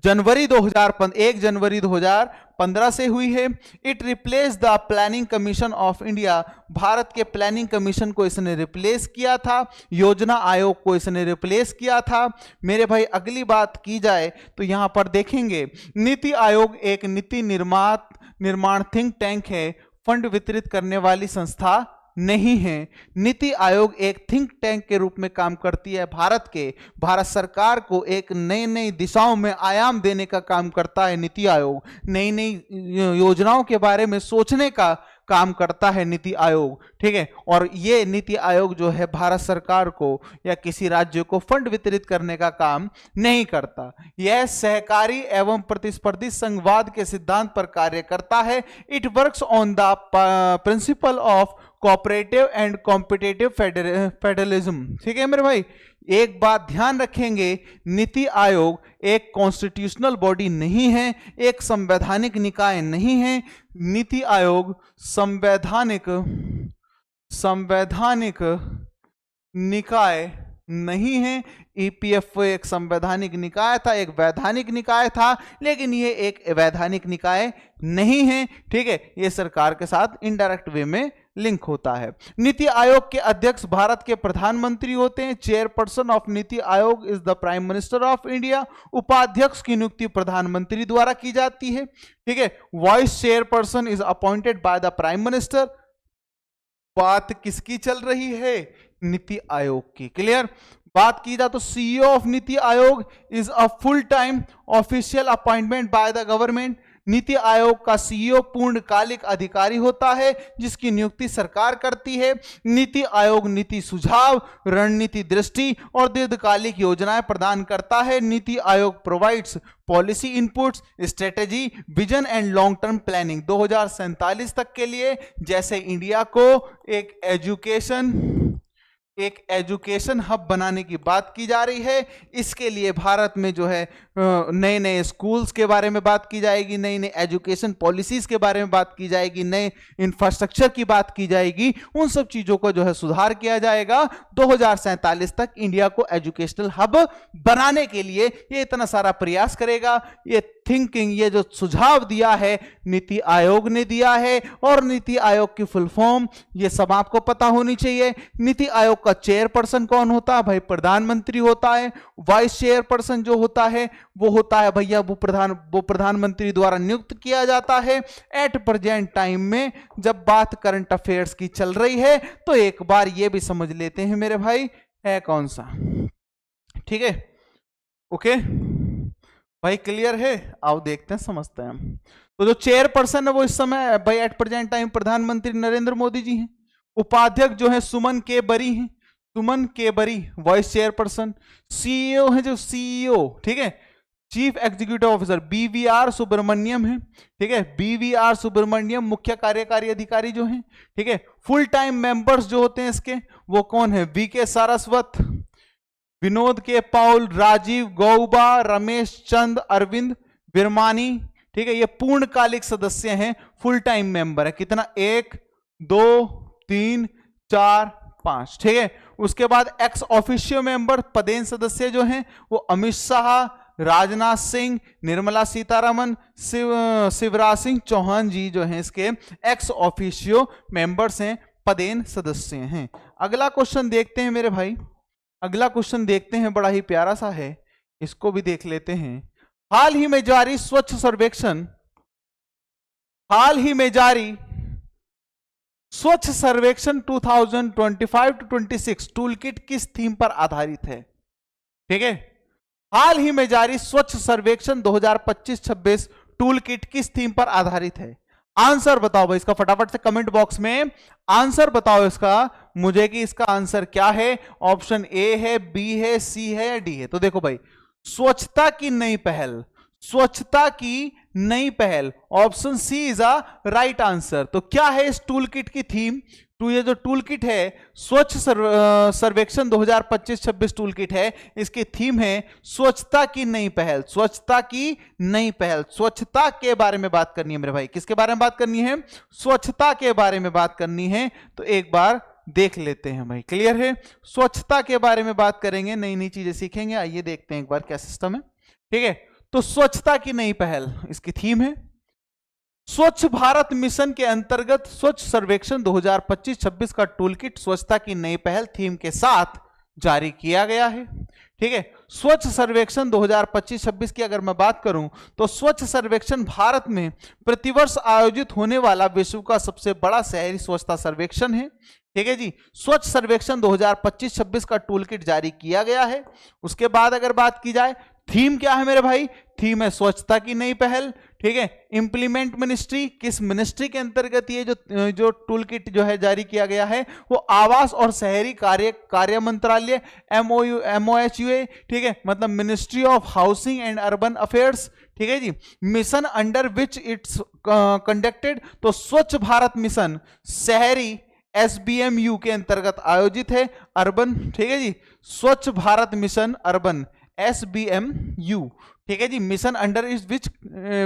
1 जनवरी 2015 से हुई है। It replace the planning commission of India, Bharat के प्लानिंग कमीशन को इसने रिप्लेस किया था, योजना आयोग को इसने रिप्लेस किया था। मेरे भाई अगली बात की जाए तो यहां पर देखेंगे नीति आयोग एक नीति निर्माण थिंक टैंक है, फंड वितरित करने वाली संस्था नहीं है। नीति आयोग एक थिंक टैंक के रूप में काम करती है। भारत सरकार को एक नई दिशाओं में आयाम देने का काम करता है नीति आयोग। नई योजनाओं के बारे में सोचने का काम करता है नीति आयोग, ठीक है। और ये नीति आयोग जो है भारत सरकार को या किसी राज्य को फंड वितरित करने का काम नहीं करता। यह सहकारी एवं प्रतिस्पर्धी संघवाद के सिद्धांत पर कार्य करता है। It works on the principle of cooperative and competitive federalism, ठीक है मेरे भाई। एक बात ध्यान रखेंगे, नीति आयोग एक कॉन्स्टिट्यूशनल बॉडी नहीं है, एक संवैधानिक निकाय नहीं है। नीति आयोग संवैधानिक निकाय नहीं है। ईपीएफओ एक संवैधानिक निकाय था, एक वैधानिक निकाय था, लेकिन ये एक वैधानिक निकाय नहीं है। ठीक है, ये सरकार के साथ इनडायरेक्ट वे में लिंक होता है। नीति आयोग के अध्यक्ष भारत के प्रधानमंत्री होते हैं। Chairperson of NITI Aayog is the prime minister of India. उपाध्यक्ष की नियुक्ति प्रधानमंत्री द्वारा की जाती है। ठीक है, vice chairperson is appointed by the prime minister. बात किसकी चल रही है? नीति आयोग की। क्लियर? बात की जाए तो CEO of NITI Aayog is a full time official appointment by the government. NITI Aayog का सीईओ पूर्णकालिक अधिकारी होता है जिसकी नियुक्ति सरकार करती है। नीति आयोग नीति सुझाव, रणनीति दृष्टि और दीर्घकालिक योजनाएं प्रदान करता है। NITI Aayog provides policy inputs, strategy, vision and long term planning 2047 तक के लिए। जैसे इंडिया को एक एजुकेशन हब बनाने की बात की जा रही है, इसके लिए भारत में जो है नए नए स्कूल्स के बारे में बात की जाएगी, नई नई एजुकेशन पॉलिसीज के बारे में बात की जाएगी, नए इंफ्रास्ट्रक्चर की बात की जाएगी। उन सब चीजों को जो है सुधार किया जाएगा। 2047 तक इंडिया को एजुकेशनल हब बनाने के लिए ये इतना सारा प्रयास करेगा। ये थिंकिंग, ये जो सुझाव दिया है नीति आयोग ने दिया है। और नीति आयोग की फुल फॉर्म ये सब आपको पता होनी चाहिए। नीति आयोग का चेयरपर्सन कौन होता है? भाई प्रधानमंत्री होता है। वाइस चेयरपर्सन जो होता है वो होता है भैया वो प्रधानमंत्री द्वारा नियुक्त किया जाता है। एट प्रेजेंट टाइम में जब बात करंट अफेयर्स की चल रही है तो एक बार ये भी समझ लेते हैं मेरे भाई है कौन सा। ठीक है, ओके भाई, क्लियर है? आओ देखते हैं, समझते हैं हम। तो जो चेयरपर्सन है वो इस समय भाई एट प्रेजेंट टाइम प्रधानमंत्री नरेंद्र मोदी जी हैं। उपाध्यक्ष जो है सुमन के बरी हैं, सुमन के बरी वाइस चेयरपर्सन। सीईओ है जो सीईओ, ठीक है, chief executive officer BVR Subrahmanyam है। ठीक है, बीवीआर सुब्रमण्यम मुख्य कार्यकारी अधिकारी जो हैं। ठीक है, फुल टाइम मेंबर्स जो होते हैं इसके वो कौन है? वीके सारस्वत, विनोद के पॉल, राजीव गौबा, रमेश चंद, अरविंद बिरमानी। ठीक है, ये पूर्णकालिक सदस्य हैं, फुल टाइम मेंबर है। कितना? 1 2 3 4 5। ठीक है, उसके बाद एक्स ऑफिशियो मेंबर पदेन सदस्य जो हैं वो अमित शाह, राजनाथ सिंह, निर्मला सीतारमन, शिवराज सिंह चौहान जी जो हैं इसके एक्स ऑफिशियो मेंबर्स हैं, पदेन सदस्य हैं। अगला क्वेश्चन देखते हैं मेरे भाई, अगला क्वेश्चन देखते हैं, बड़ा ही प्यारा सा है, इसको भी देख लेते हैं। हाल ही में जारी स्वच्छ सर्वेक्षण, हाल ही में जारी स्वच्छ सर्वेक्षण 2025-26 टूल किट किस थीम पर आधारित है? ठीक है, हाल ही में जारी स्वच्छ सर्वेक्षण 2025-26 टूल किट किस थीम पर आधारित है? आंसर बताओ भाई इसका, फटाफट से कमेंट बॉक्स में आंसर बताओ इसका मुझे कि इसका आंसर क्या है। ऑप्शन ए है, बी है, सी है या डी है? तो देखो भाई, स्वच्छता की नई पहल, स्वच्छता की नई पहल, option C is a right answer. तो क्या है इस टूल किट की थीम? तो ये जो टूल किट है स्वच्छ सर्वेक्षण 2025-26 टूल किट है, इसकी थीम है स्वच्छता की नई पहल, स्वच्छता की नई पहल। स्वच्छता के बारे में बात करनी है मेरे भाई, किसके बारे में बात करनी है? स्वच्छता के बारे में बात करनी है। तो एक बार देख लेते हैं भाई, क्लियर है? स्वच्छता के बारे में बात करेंगे, नई नई चीजें सीखेंगे। आइए देखते हैं एक बार क्या सिस्टम है। ठीक है, तो स्वच्छता की नई पहल इसकी थीम है। स्वच्छ भारत मिशन के अंतर्गत स्वच्छ सर्वेक्षण 2025-26 का टूलकिट स्वच्छता की नई पहल थीम के साथ जारी किया गया है। ठीक है, स्वच्छ सर्वेक्षण 2025-26 की अगर मैं बात करूं तो स्वच्छ सर्वेक्षण भारत में प्रतिवर्ष आयोजित होने वाला विश्व का सबसे बड़ा शहरी स्वच्छता सर्वेक्षण है। ठीक है जी, स्वच्छ सर्वेक्षण 2025-26 का टूलकिट जारी किया गया है। उसके बाद अगर बात की जाए थीम क्या है मेरे भाई? थीम है स्वच्छता की नई पहल। ठीक है, इंप्लीमेंट मिनिस्ट्री, किस मिनिस्ट्री के अंतर्गत ये जो टूल किट जो है जारी किया गया है वो आवास और शहरी कार्य मंत्रालय MOHUA। ठीक है, मतलब ministry of housing and urban affairs. ठीक है जी, mission under which it's conducted, तो स्वच्छ भारत मिशन शहरी SBMU के अंतर्गत आयोजित है। अर्बन, ठीक है जी, स्वच्छ भारत मिशन अर्बन SBMU, ठीक है जी, mission under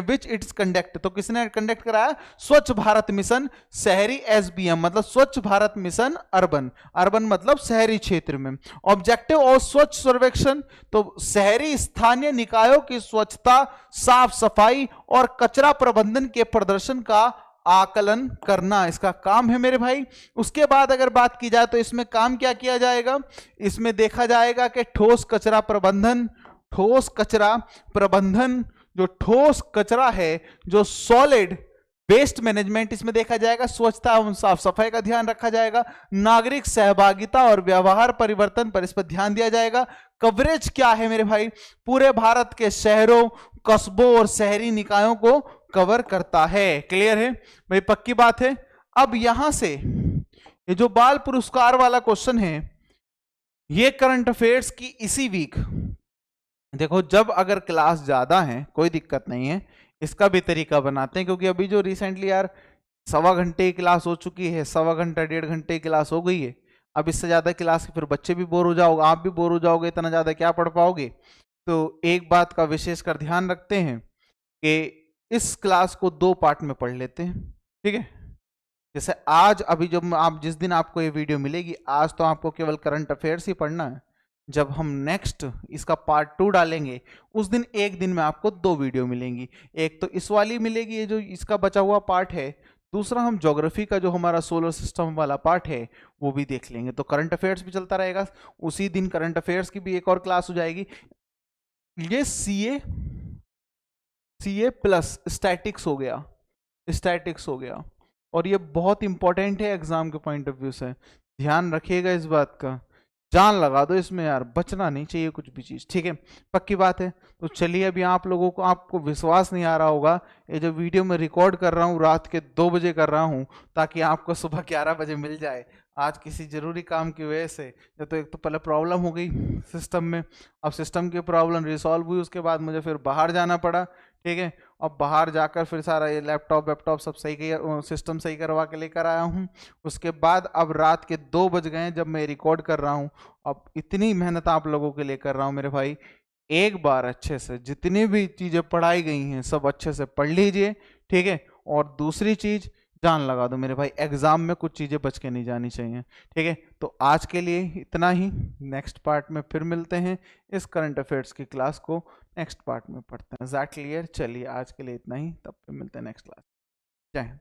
which it's conduct, तो किसने कंडक्ट कराया? स्वच्छ भारत मिशन शहरी, SBM मतलब स्वच्छ भारत मिशन अर्बन, अर्बन मतलब शहरी क्षेत्र में। ऑब्जेक्टिव और स्वच्छ सर्वेक्षण, तो शहरी स्थानीय निकायों की स्वच्छता, साफ सफाई और कचरा प्रबंधन के प्रदर्शन का आकलन करना इसका काम है मेरे भाई। उसके बाद अगर बात की जाए तो इसमें काम क्या किया जाएगा? इसमें देखा जाएगा कि ठोस कचरा प्रबंधन, ठोस कचरा प्रबंधन, जो ठोस कचरा है, जो सॉलिड वेस्ट मैनेजमेंट, इसमें देखा जाएगा स्वच्छता एवं साफ सफाई का ध्यान रखा जाएगा। नागरिक सहभागिता और व्यवहार परिवर्तन पर इस पर ध्यान दिया जाएगा। कवरेज क्या है मेरे भाई? पूरे भारत के शहरों, कस्बों और शहरी निकायों को कवर करता है। क्लियर है भाई? पक्की बात है। अब यहां से ये जो बाल पुरस्कार वाला क्वेश्चन है, ये करंट अफेयर्स की इसी वीक, देखो जब अगर क्लास ज्यादा है कोई दिक्कत नहीं है, इसका भी तरीका बनाते हैं, क्योंकि अभी जो रिसेंटली यार 1.25 घंटे की क्लास हो चुकी है, 1.25 घंटा 1.5 घंटे की क्लास हो गई है, अब इससे ज्यादा क्लास फिर बच्चे भी बोर हो जाओगे, आप भी बोर हो जाओगे, इतना ज्यादा क्या पढ़ पाओगे। तो एक बात का विशेष कर ध्यान रखते हैं कि इस क्लास को 2 पार्ट में पढ़ लेते हैं, ठीक है। जैसे आज अभी जब आप जिस दिन आपको ये वीडियो मिलेगी, आज तो आपको केवल करंट अफेयर्स ही पढ़ना है। जब हम नेक्स्ट इसका पार्ट 2 डालेंगे, उस दिन एक दिन में आपको 2 वीडियो मिलेंगी। एक तो इस वाली मिलेगी, ये जो इसका बचा हुआ पार्ट है, दूसरा हम ज्योग्राफी का जो हमारा सोलर सिस्टम वाला पार्ट है वो भी देख लेंगे। तो करंट अफेयर्स भी चलता रहेगा, उसी दिन करंट अफेयर्स की भी एक और क्लास हो जाएगी। ये सीए प्लस स्टैटिक्स हो गया, स्टैटिक्स हो गया, और ये बहुत इंपॉर्टेंट है एग्जाम के पॉइंट ऑफ व्यू से, ध्यान रखिएगा इस बात का, जान लगा दो इसमें यार, बचना नहीं चाहिए कुछ भी चीज, ठीक है, पक्की बात है। तो चलिए, अभी आप लोगों को, आपको विश्वास नहीं आ रहा होगा, ये जो वीडियो मैं रिकॉर्ड कर रहा हूँ रात के 2 बजे कर रहा हूँ, ताकि आपको सुबह 11 बजे मिल जाए। आज किसी जरूरी काम की वजह से, तो एक तो पहले प्रॉब्लम हो गई सिस्टम में, अब सिस्टम की प्रॉब्लम रिसॉल्व हुई, उसके बाद मुझे फिर बाहर जाना पड़ा, ठीक है। अब बाहर जाकर फिर सारा ये लैपटॉप सब सही सिस्टम सही करवा के लेकर आया हूँ। उसके बाद अब रात के 2 बज गए हैं जब मैं रिकॉर्ड कर रहा हूँ। अब इतनी मेहनत आप लोगों के लिए कर रहा हूँ मेरे भाई, एक बार अच्छे से जितनी भी चीज़ें पढ़ाई गई हैं सब अच्छे से पढ़ लीजिए, ठीक है। और दूसरी चीज़, जान लगा दो मेरे भाई, एग्जाम में कुछ चीज़ें बच के नहीं जानी चाहिए, ठीक है। तो आज के लिए इतना ही, नेक्स्ट पार्ट में फिर मिलते हैं, इस करंट अफेयर्स की क्लास को नेक्स्ट पार्ट में पढ़ते हैं। That clear? चलिए आज के लिए इतना ही, तब फिर मिलते हैं नेक्स्ट क्लास। जय हिंद।